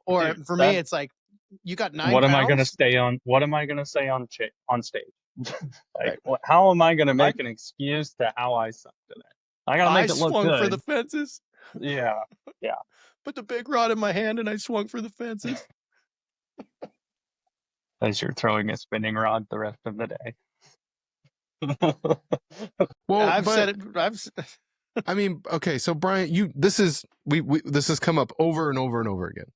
Or for me, it's like, you got 9 What pounds? am I going to stay on? What am I going to say on stage? How am I going to make an excuse to how I sucked today? I got to make it look good. I swung for the fences. Yeah. Put the big rod in my hand and I swung for the fences. As you're throwing a spinning rod the rest of the day. Well, said it. I mean, okay, so Bryant, this has come up over and over and over again.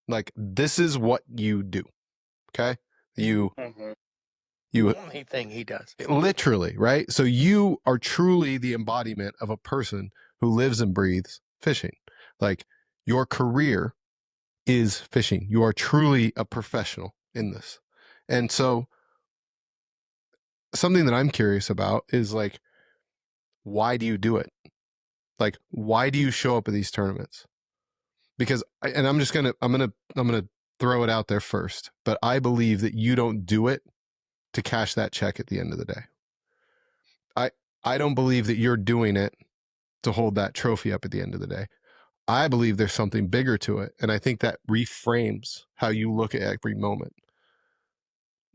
Like, this is what you do. Okay? You the only thing he does. Literally, right? So you are truly the embodiment of a person who lives and breathes fishing. Like, your career is fishing. You are truly a professional in this. And so something that I'm curious about is, like, why do you do it? Like, why do you show up at these tournaments? Because I'm gonna throw it out there first, but I believe that you don't do it to cash that check at the end of the day. I don't believe that you're doing it to hold that trophy up at the end of the day. I believe there's something bigger to it, and I think that reframes how you look at every moment.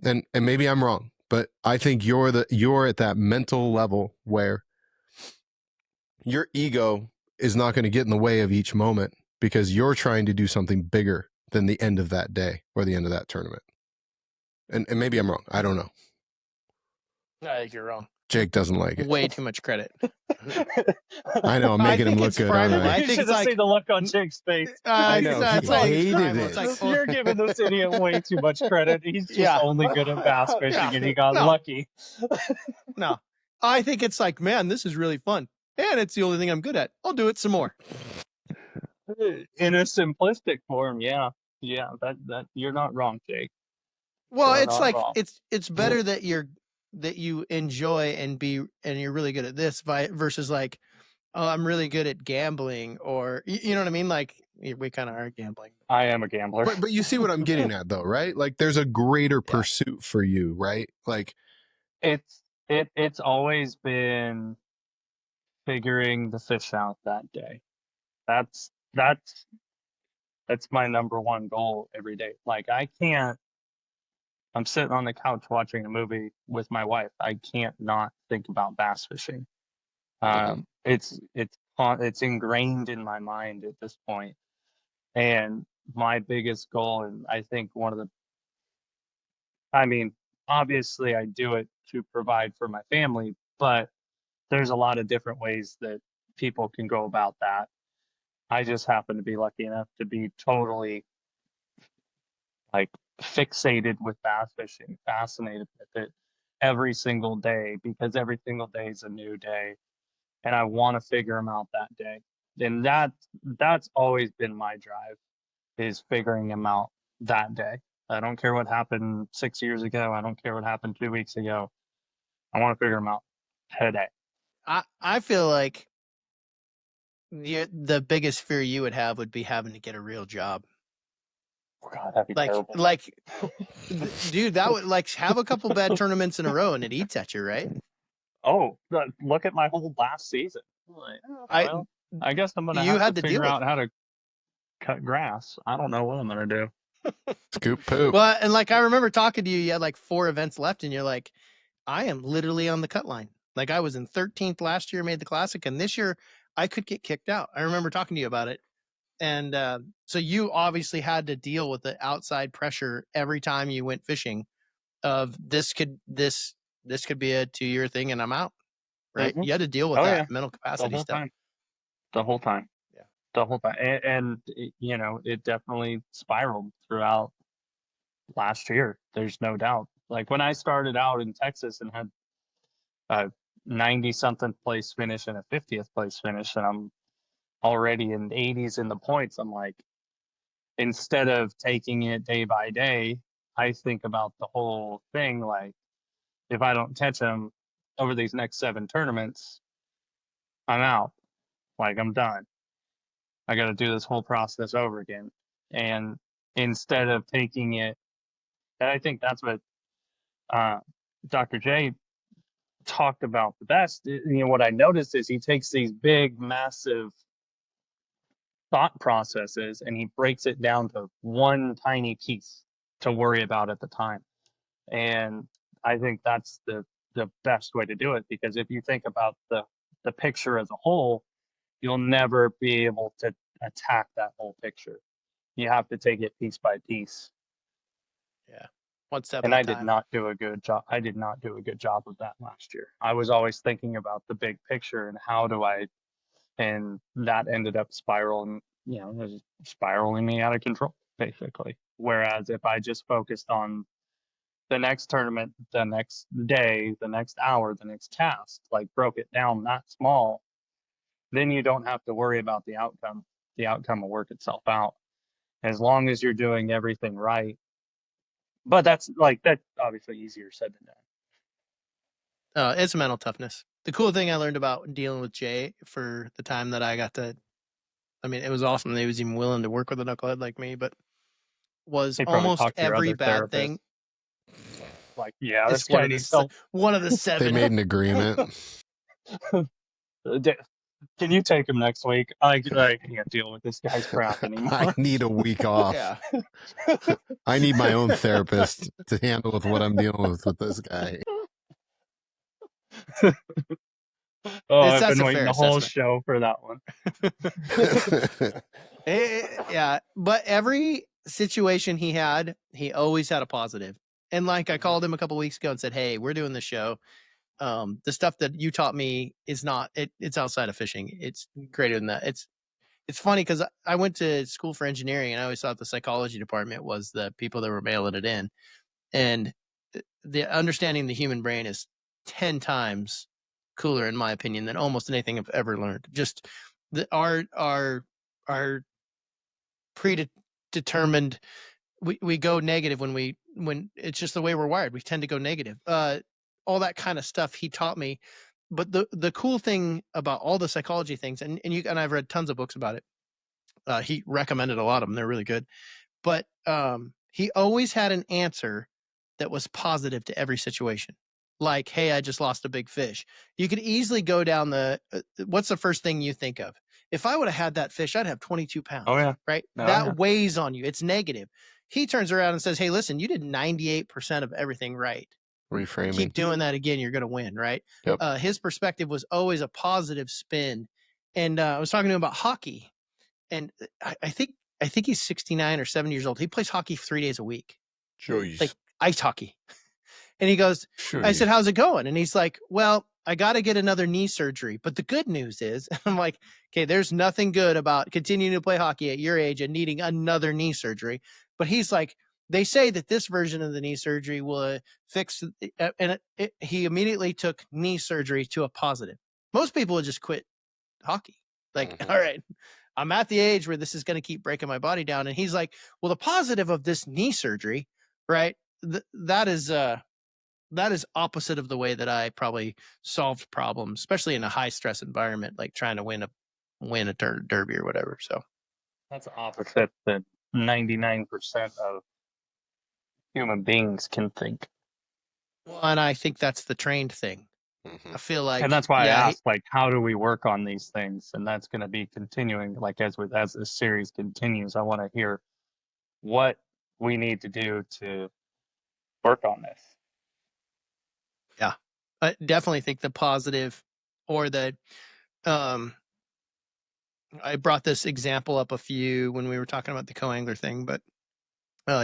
And maybe I'm wrong, but I think you're at that mental level where your ego is not going to get in the way of each moment because you're trying to do something bigger than the end of that day or the end of that tournament. And maybe I'm wrong. I don't know. I think you're wrong. Jake doesn't like it. way too much credit. I know, I'm I making him think look it's good, primal. aren't I? I You think should it's have like seen the look on Jake's face. I know, he it's like hated primal. it. It's like You're giving this idiot way too much credit. He's just only good at bass fishing, Yeah. and he got No. lucky. no. I think it's like, man, this is really fun, and it's the only thing I'm good at. I'll do it some more. In a simplistic form, yeah. That you're not wrong, Jake. Well, You're it's not like wrong. it's better that you enjoy and you're really good at this versus like, oh, I'm really good at gambling, or you know what I mean? Like we kind of are gambling. I am a gambler. But you see what I'm getting at, though, right? Like, there's a greater pursuit for you, right? Like, It's always been figuring the fish out that day. That's my number one goal every day. Like I'm sitting on the couch watching a movie with my wife. I can't not think about bass fishing. It's ingrained in my mind at this point. And my biggest goal, and I think obviously I do it to provide for my family, but there's a lot of different ways that people can go about that. I just happen to be lucky enough to be totally like fixated with bass fishing, fascinated with it every single day, because every single day is a new day, and I want to figure them out that day. And that's always been my drive, is figuring them out that day. I don't care what happened 6 years ago. I don't care what happened 2 weeks ago. I want to figure them out today. I feel like the biggest fear you would have would be having to get a real job. Oh, God, that'd be Like, terrible. Dude, that would like have a couple bad tournaments in a row and it eats at you, right? Oh, look at my whole last season. Like, I guess I'm gonna have to figure out how to cut grass. I don't know what I'm gonna do. scoop poop. Well, and like I remember talking to you, you had like 4 events left, and you're like, I am literally on the cut line. Like I was in 13th last year, made the classic, and this year I could get kicked out. I remember talking to you about it. And so you obviously had to deal with the outside pressure every time you went fishing of this could be a 2-year thing and I'm out, right? Mm-hmm. You had to deal with that mental capacity stuff. The whole time. Yeah. The whole time. And it definitely spiraled throughout last year. There's no doubt. Like when I started out in Texas and had a 90-something place finish and a 50th place finish, and I'm already in 80s in the points, I'm like, instead of taking it day by day, I think about the whole thing. Like, if I don't catch them over these next 7 tournaments, I'm out. Like, I'm done. I got to do this whole process over again. And instead of taking it, and I think that's what Dr. J talked about the best. What I noticed is he takes these big, massive thought processes and he breaks it down to one tiny piece to worry about at the time. And I think that's the best way to do it, because if you think about the picture as a whole, you'll never be able to attack that whole picture. You have to take it piece by piece. Yeah. 1 step And at I a did time. not do a good job. I did not do a good job of that last year. I was always thinking about the big picture and and that ended up spiraling, spiraling me out of control, basically. Whereas if I just focused on the next tournament, the next day, the next hour, the next task, like broke it down that small, then you don't have to worry about the outcome. The outcome will work itself out as long as you're doing everything right. But that's obviously easier said than done. It's mental toughness. The cool thing I learned about dealing with Jay for the time that I got to, I mean, it was awesome that he was even willing to work with a knucklehead like me, but was almost every bad thing. Like, yeah, this guy needs one of the 7. They made an agreement. Can you take him next week? I can't deal with this guy's crap anymore. I need a week off. Yeah. I need my own therapist to handle with what I'm dealing with this guy. I've been waiting the whole show for that one. Yeah, but every situation he had, he always had a positive. And like I called him a couple weeks ago and said, hey, we're doing the show. The stuff that you taught me is not, it's outside of fishing. It's greater than that. It's funny because I went to school for engineering, and I always thought the psychology department was the people that were mailing it in. And the understanding the human brain is 10 times cooler, in my opinion, than almost anything I've ever learned. Just our predetermined, we go negative when it's just the way we're wired. We tend to go negative. All that kind of stuff he taught me. But the cool thing about all the psychology things, and I've read tons of books about it. He recommended a lot of them. They're really good. But he always had an answer that was positive to every situation. Like, hey, I just lost a big fish. You could easily go down what's the first thing you think of? If I would have had that fish, I'd have 22 pounds. Oh, yeah. Right? Oh, that yeah. weighs on you. It's negative. He turns around and says, hey, listen, you did 98% of everything right. Reframing. Keep doing that again. You're going to win. Right? Yep. His perspective was always a positive spin. And I was talking to him about hockey. And I think he's 69 or 70 years old. He plays hockey 3 days a week. Jeez. Like ice hockey. And he goes, I said, how's it going? And he's like, well, I got to get another knee surgery. But the good news is, I'm like, okay, there's nothing good about continuing to play hockey at your age and needing another knee surgery. But he's like, they say that this version of the knee surgery will fix, and he immediately took knee surgery to a positive. Most people would just quit hockey. Like, all right, I'm at the age where this is going to keep breaking my body down. And he's like, well, the positive of this knee surgery, right? That is opposite of the way that I probably solved problems, especially in a high stress environment, like trying to win a derby or whatever. So that's opposite than 99% of human beings can think. Well, and I think that's the trained thing. I feel like, and that's why I asked, like, how do we work on these things? And that's going to be continuing. Like, as this series continues, I want to hear what we need to do to work on this. Yeah, I definitely think the positive, or the, I brought this example up when we were talking about the co-angler thing, but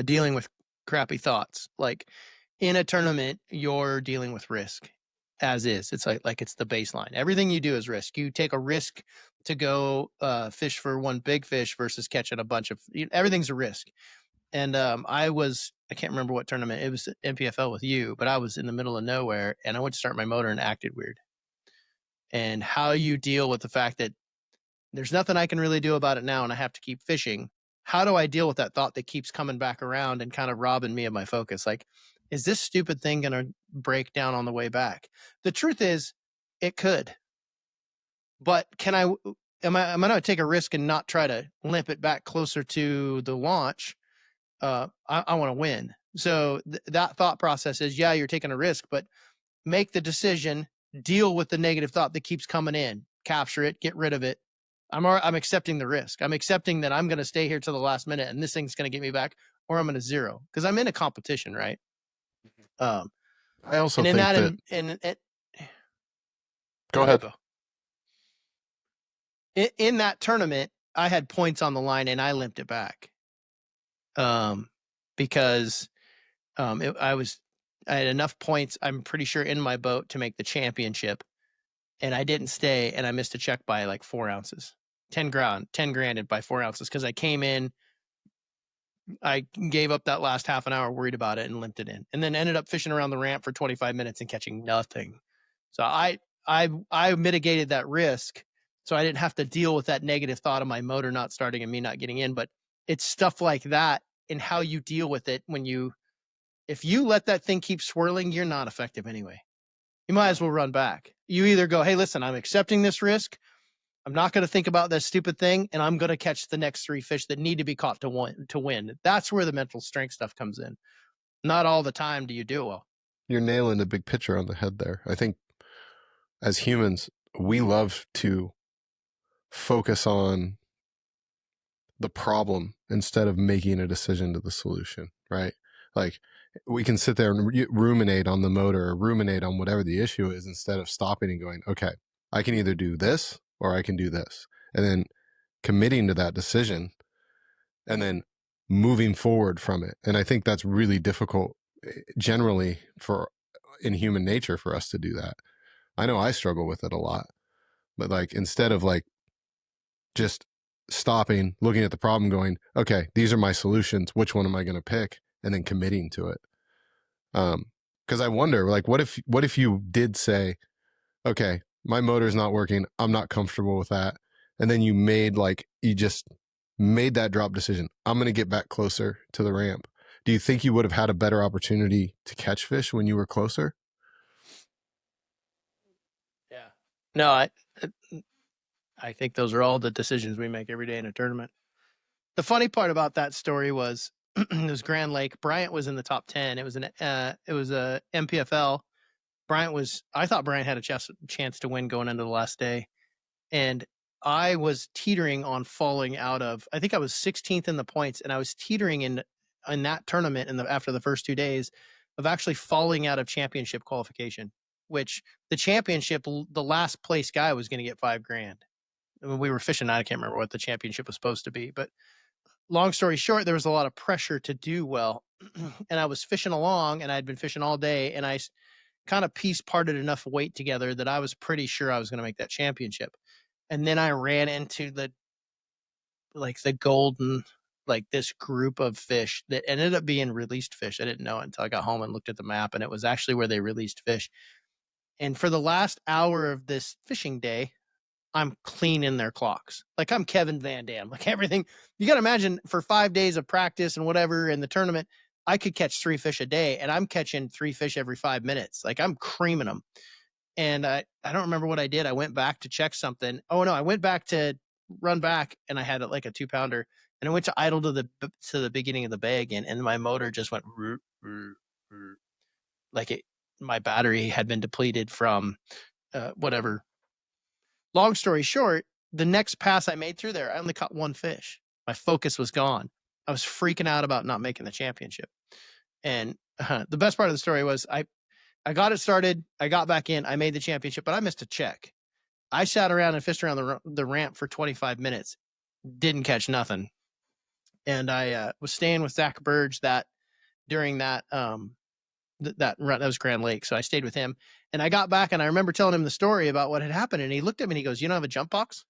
dealing with crappy thoughts. Like in a tournament, you're dealing with risk as is. It's like it's the baseline. Everything you do is risk. You take a risk to go fish for one big fish versus catching a bunch of, everything's a risk. And I can't remember what tournament, it was MPFL with you, but I was in the middle of nowhere and I went to start my motor and acted weird. And how you deal with the fact that there's nothing I can really do about it now and I have to keep fishing. How do I deal with that thought that keeps coming back around and kind of robbing me of my focus? Like, is this stupid thing going to break down on the way back? The truth is, it could. But am I going to take a risk and not try to limp it back closer to the launch? I want to win. So that thought process is, yeah, you're taking a risk, but make the decision, deal with the negative thought that keeps coming in, capture it, get rid of it. I'm accepting the risk. I'm accepting that I'm going to stay here till the last minute and this thing's going to get me back, or I'm going to zero, because I'm in a competition, right? I also think go ahead. In that tournament, I had points on the line and I limped it back. Because I had enough points, I'm pretty sure, in my boat to make the championship, and I didn't stay, and I missed a check by like 4 ounces, 10 grand by 4 ounces, because I came in, I gave up that last half an hour, worried about it, and limped it in, and then ended up fishing around the ramp for 25 minutes and catching nothing. So I mitigated that risk, so I didn't have to deal with that negative thought of my motor not starting and me not getting in. But it's stuff like that and how you deal with it if you let that thing keep swirling, you're not effective anyway. You might as well run back. You either go, hey, listen, I'm accepting this risk. I'm not going to think about this stupid thing, and I'm going to catch the next 3 fish that need to be caught to win. That's where the mental strength stuff comes in. Not all the time do you do well. You're nailing the big picture on the head there. I think as humans, we love to focus on the problem instead of making a decision to the solution, right? Like, we can sit there and ruminate on the motor or ruminate on whatever the issue is instead of stopping and going, okay, I can either do this or I can do this. And then committing to that decision and then moving forward from it. And I think that's really difficult generally for in human nature for us to do that. I know I struggle with it a lot, but like, instead of like just stopping, looking at the problem, going, okay, these are my solutions, which one am I going to pick, and then committing to it. Because I wonder, like, what if you did say, okay, my motor's not working, I'm not comfortable with that, and then you just made that drop decision, I'm going to get back closer to the ramp. Do you think you would have had a better opportunity to catch fish when you were closer? Yeah. No, I think those are all the decisions we make every day in a tournament. The funny part about that story was it was Grand Lake. Bryant was in the top 10. It was a MPFL. I thought Bryant had a chance to win going into the last day. And I was teetering on falling out of, I think I was 16th in the points, and I was teetering in that tournament after the first 2 days of actually falling out of championship qualification, which the championship, the last place guy was going to get $5,000. When we were fishing, I can't remember what the championship was supposed to be, but long story short, there was a lot of pressure to do well. And I was fishing along, and I'd been fishing all day, and I kind of piece parted enough weight together that I was pretty sure I was going to make that championship. And then I ran into the golden, this group of fish that ended up being released fish. I didn't know it until I got home and looked at the map, and it was actually where they released fish. And for the last hour of this fishing day, I'm cleaning their clocks. Like, I'm Kevin Van Dam. Like, everything, you got to imagine, for 5 days of practice and whatever in the tournament, I could catch 3 fish a day, and I'm catching 3 fish every 5 minutes. Like, I'm creaming them. And I don't remember what I did. I went back to check something. Oh no, I went back to run back, and I had like a 2-pounder, and I went to idle to the beginning of the bay again, and my motor just went like my battery had been depleted from whatever. Long story short, the next pass I made through there, I only caught 1 fish. My focus was gone. I was freaking out about not making the championship. And the best part of the story was I got it started. I got back in. I made the championship, but I missed a check. I sat around and fished around the ramp for 25 minutes. Didn't catch nothing. And I was staying with Zach Burge during that that run. That was Grand Lake. So I stayed with him, and I got back, and I remember telling him the story about what had happened. And he looked at me and he goes, "You don't have a jump box?"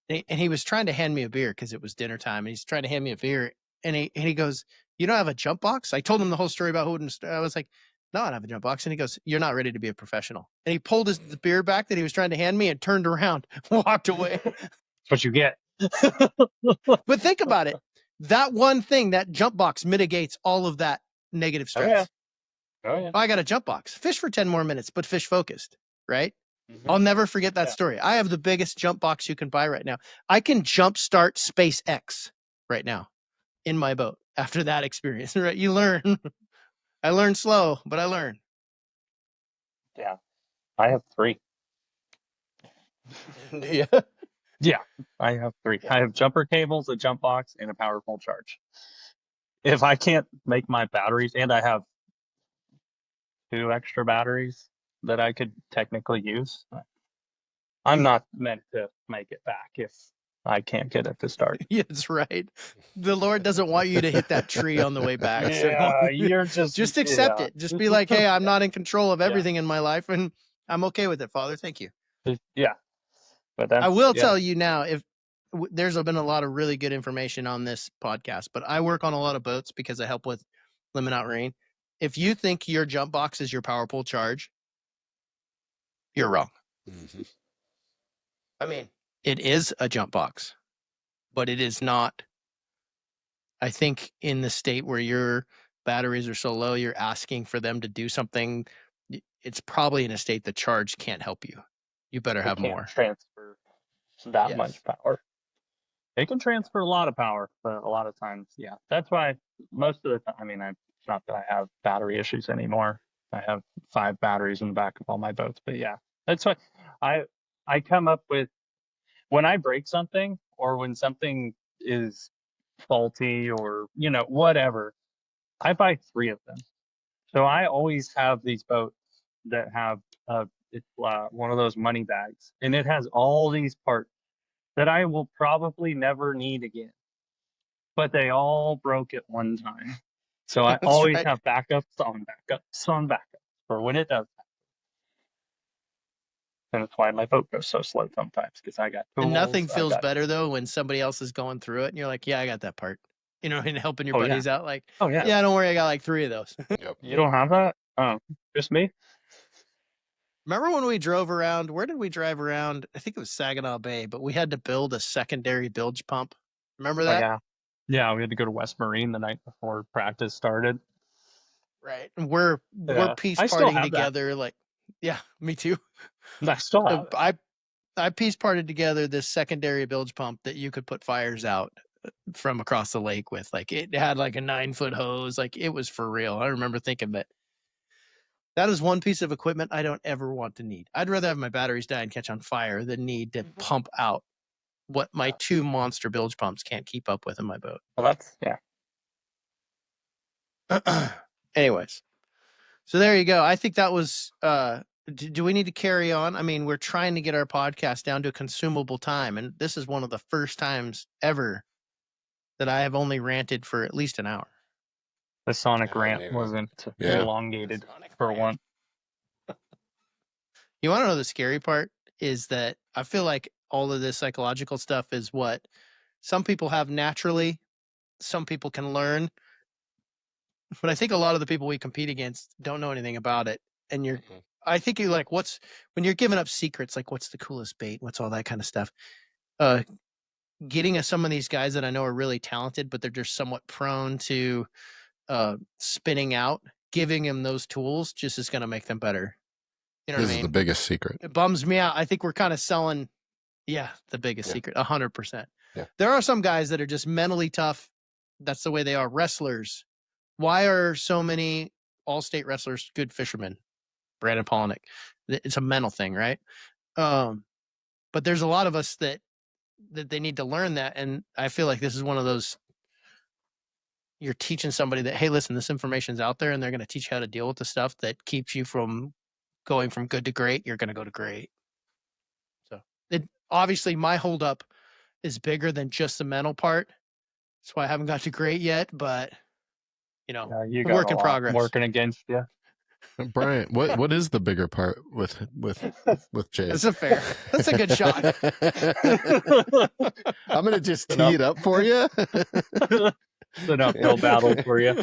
And he was trying to hand me a beer because it was dinner time. And he's trying to hand me a beer. And he goes, "You don't have a jump box?" I told him the whole story about I was like, "No, I don't have a jump box." And he goes, "You're not ready to be a professional." And he pulled the beer back that he was trying to hand me and turned around, walked away. That's what you get. But think about it. That one thing, that jump box, mitigates all of that negative stress. Oh yeah. I got a jump box. Fish for 10 more minutes, but fish focused, right? Mm-hmm. I'll never forget that story. I have the biggest jump box you can buy right now. I can jump start SpaceX right now in my boat after that experience, right? You learn. I learned slow, but I learned. Yeah. I have 3. Yeah. Yeah, I have 3. Yeah. I have jumper cables, a jump box, and a power pole charge. If I can't make my batteries, and I have 2 extra batteries that I could technically use, I'm not meant to make it back if I can't get it to start. Yeah, that's right. The Lord doesn't want you to hit that tree on the way back. Yeah, you're just accept it. Just be like, "Hey, I'm not in control of everything in my life, and I'm okay with it, Father. Thank you." Yeah, but that's, I will tell you now, if there's been a lot of really good information on this podcast, but I work on a lot of boats because I help with limit out rain. If you think your jump box is your power pole charge, you're wrong. Mm-hmm. I mean, it is a jump box, but it is not. I think in the state where your batteries are so low, you're asking for them to do something. It's probably in a state the charge can't help you. You better have more. Transfer that Yes. much power. It can transfer a lot of power, but a lot of times, yeah. That's why most of the time, I mean, it's not that I have battery issues anymore. I have 5 batteries in the back of all my boats, but yeah, that's why I come up with, when I break something or when something is faulty or, whatever, I buy 3 of them. So I always have these boats that have it's one of those money bags, and it has all these parts that I will probably never need again. But they all broke at one time. So I That's always right. have backups on backups on backups. for when it does. And that's why my boat goes so slow sometimes, because I got tools. And nothing I feels got- better though when somebody else is going through it and you're like, yeah, I got that part. You know, and helping your Oh, yeah. buddies out. Like, Oh yeah. yeah, don't worry, I got like 3 of those. You don't have that? Oh, just me? Remember when we drove around? Where did we drive around? I think it was Saginaw Bay, but we had to build a secondary bilge pump. Remember Oh, that? yeah. Yeah, we had to go to West Marine the night before practice started. Right. And we're Yeah. peace I still parting have that. together. Like, yeah, me too. I still have it. I piece parted together this secondary bilge pump that you could put fires out from across the lake with. Like, it had like a 9-foot hose. Like, it was for real. I remember thinking that is one piece of equipment I don't ever want to need. I'd rather have my batteries die and catch on fire than need to pump out what my 2 monster bilge pumps can't keep up with in my boat. Well, that's, yeah. Anyways, so there you go. I think that was, do we need to carry on? I mean, we're trying to get our podcast down to a consumable time. And this is one of the first times ever that I have only ranted for at least an hour. The Sonic Oh, rant yeah. wasn't Yeah. elongated for one. You want to know the scary part is that I feel like all of this psychological stuff is what some people have naturally, some people can learn. But I think a lot of the people we compete against don't know anything about it. And I think you like, when you're giving up secrets, like what's the coolest bait? What's all that kind of stuff? Getting some of these guys that I know are really talented, but they're just somewhat prone to spinning out, giving them those tools just is going to make them better. You know This what I is mean? the biggest secret. It bums me out. I think we're kind of selling, the biggest Yeah. secret, 100%. Yeah. There are some guys that are just mentally tough. That's the way they are. Wrestlers. Why are so many all-state wrestlers good fishermen? Brandon Polnick. It's a mental thing, right? But there's a lot of us that they need to learn that, and I feel like this is one of those. You're teaching somebody that, hey, listen, this information's out there, and they're going to teach you how to deal with the stuff that keeps you from going from good to great. You're going to go to great. So, obviously, my holdup is bigger than just the mental part. That's why I haven't got to great yet, but You a got work a in lot progress. working against you. Bryant, what is the bigger part with Jay? That's a good shot. I'm gonna just tee it up for you. It's an uphill battle for you.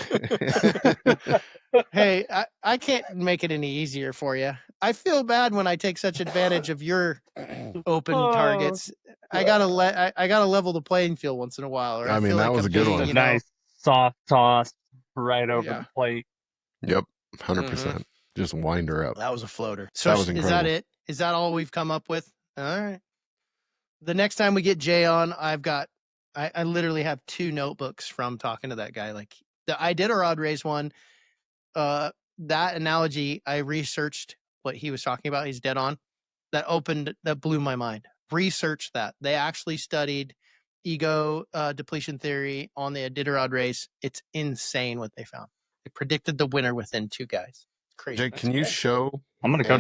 Hey, I can't make it any easier for you. I feel bad when I take such advantage of your open targets. I gotta level the playing field once in a while. Or I mean, feel that like was I'm a good being, one. Nice soft toss right over Yeah. the plate. Yep, 100%. Just wind her up. That was a floater. So That was is that incredible. it? Is that all we've come up with? All right. The next time we get Jay on, I literally have 2 notebooks from talking to that guy. Like I did a rod race one. That analogy, I researched what he was talking about. He's dead on. That blew my mind. Research that. They actually studied ego depletion theory on the Iditarod race. It's insane what they found. They predicted the winner within 2 guys. It's crazy. Jake, can you show? I'm gonna go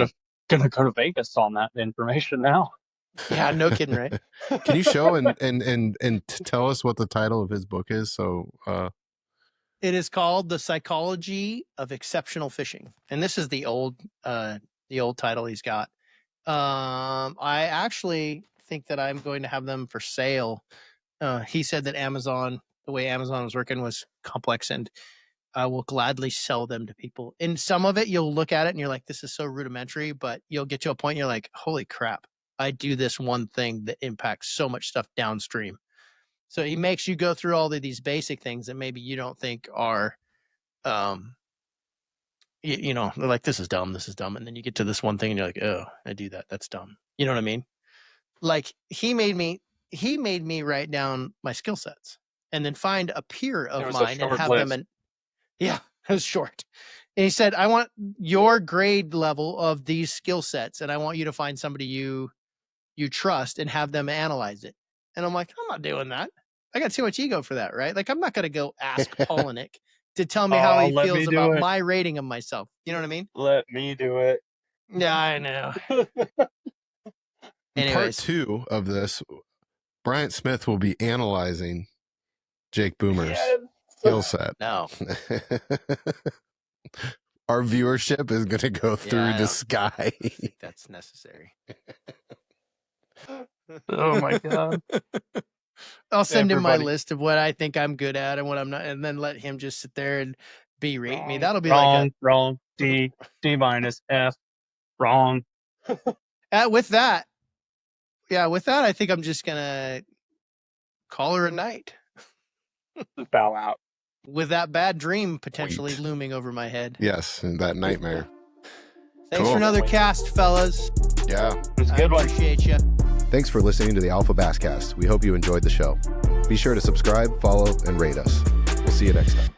to Vegas on that information now. Yeah, no kidding, right? Can you show and tell us what the title of his book is? So, It is called The Psychology of Exceptional Fishing. And this is the old title he's got. I actually think that I'm going to have them for sale. He said that Amazon, the way Amazon was working was complex, and I will gladly sell them to people. And some of it, you'll look at it and you're like, this is so rudimentary, but you'll get to a point and you're like, holy crap, I do this one thing that impacts so much stuff downstream. So he makes you go through all of these basic things that maybe you don't think are, they're like, this is dumb. And then you get to this one thing and you're like, oh, I do that. That's dumb. You know what I mean? Like he made me write down my skill sets and then find a peer of mine and have them. And yeah, it was short. And he said, I want your grade level of these skill sets. And I want you to find somebody you trust and have them analyze it. And I'm like, I'm not doing that. I got too much ego for that, right? Like, I'm not going to go ask Polnick to tell me how he feels about my rating of myself. You know what I mean? Let me do it. Yeah, I know. Part 2 of this, Bryant Smith will be analyzing Jake Boomer's skill set. No. Our viewership is going to go through I the don't sky. think that's necessary. Oh my god. I'll send him my Everybody- list of what I think I'm good at and what I'm not, and then let him just sit there and berate me. Wrong, That'll be wrong. D minus F. Wrong. with that. Yeah, with that, I think I'm just gonna call her a night. Just bow out. With that bad dream potentially looming over my head. Yes, and that nightmare. Thanks for Cool. another cast, fellas. Yeah. It was a I good one. appreciate you. Thanks for listening to the AlphaBassCast. We hope you enjoyed the show. Be sure to subscribe, follow, and rate us. We'll see you next time.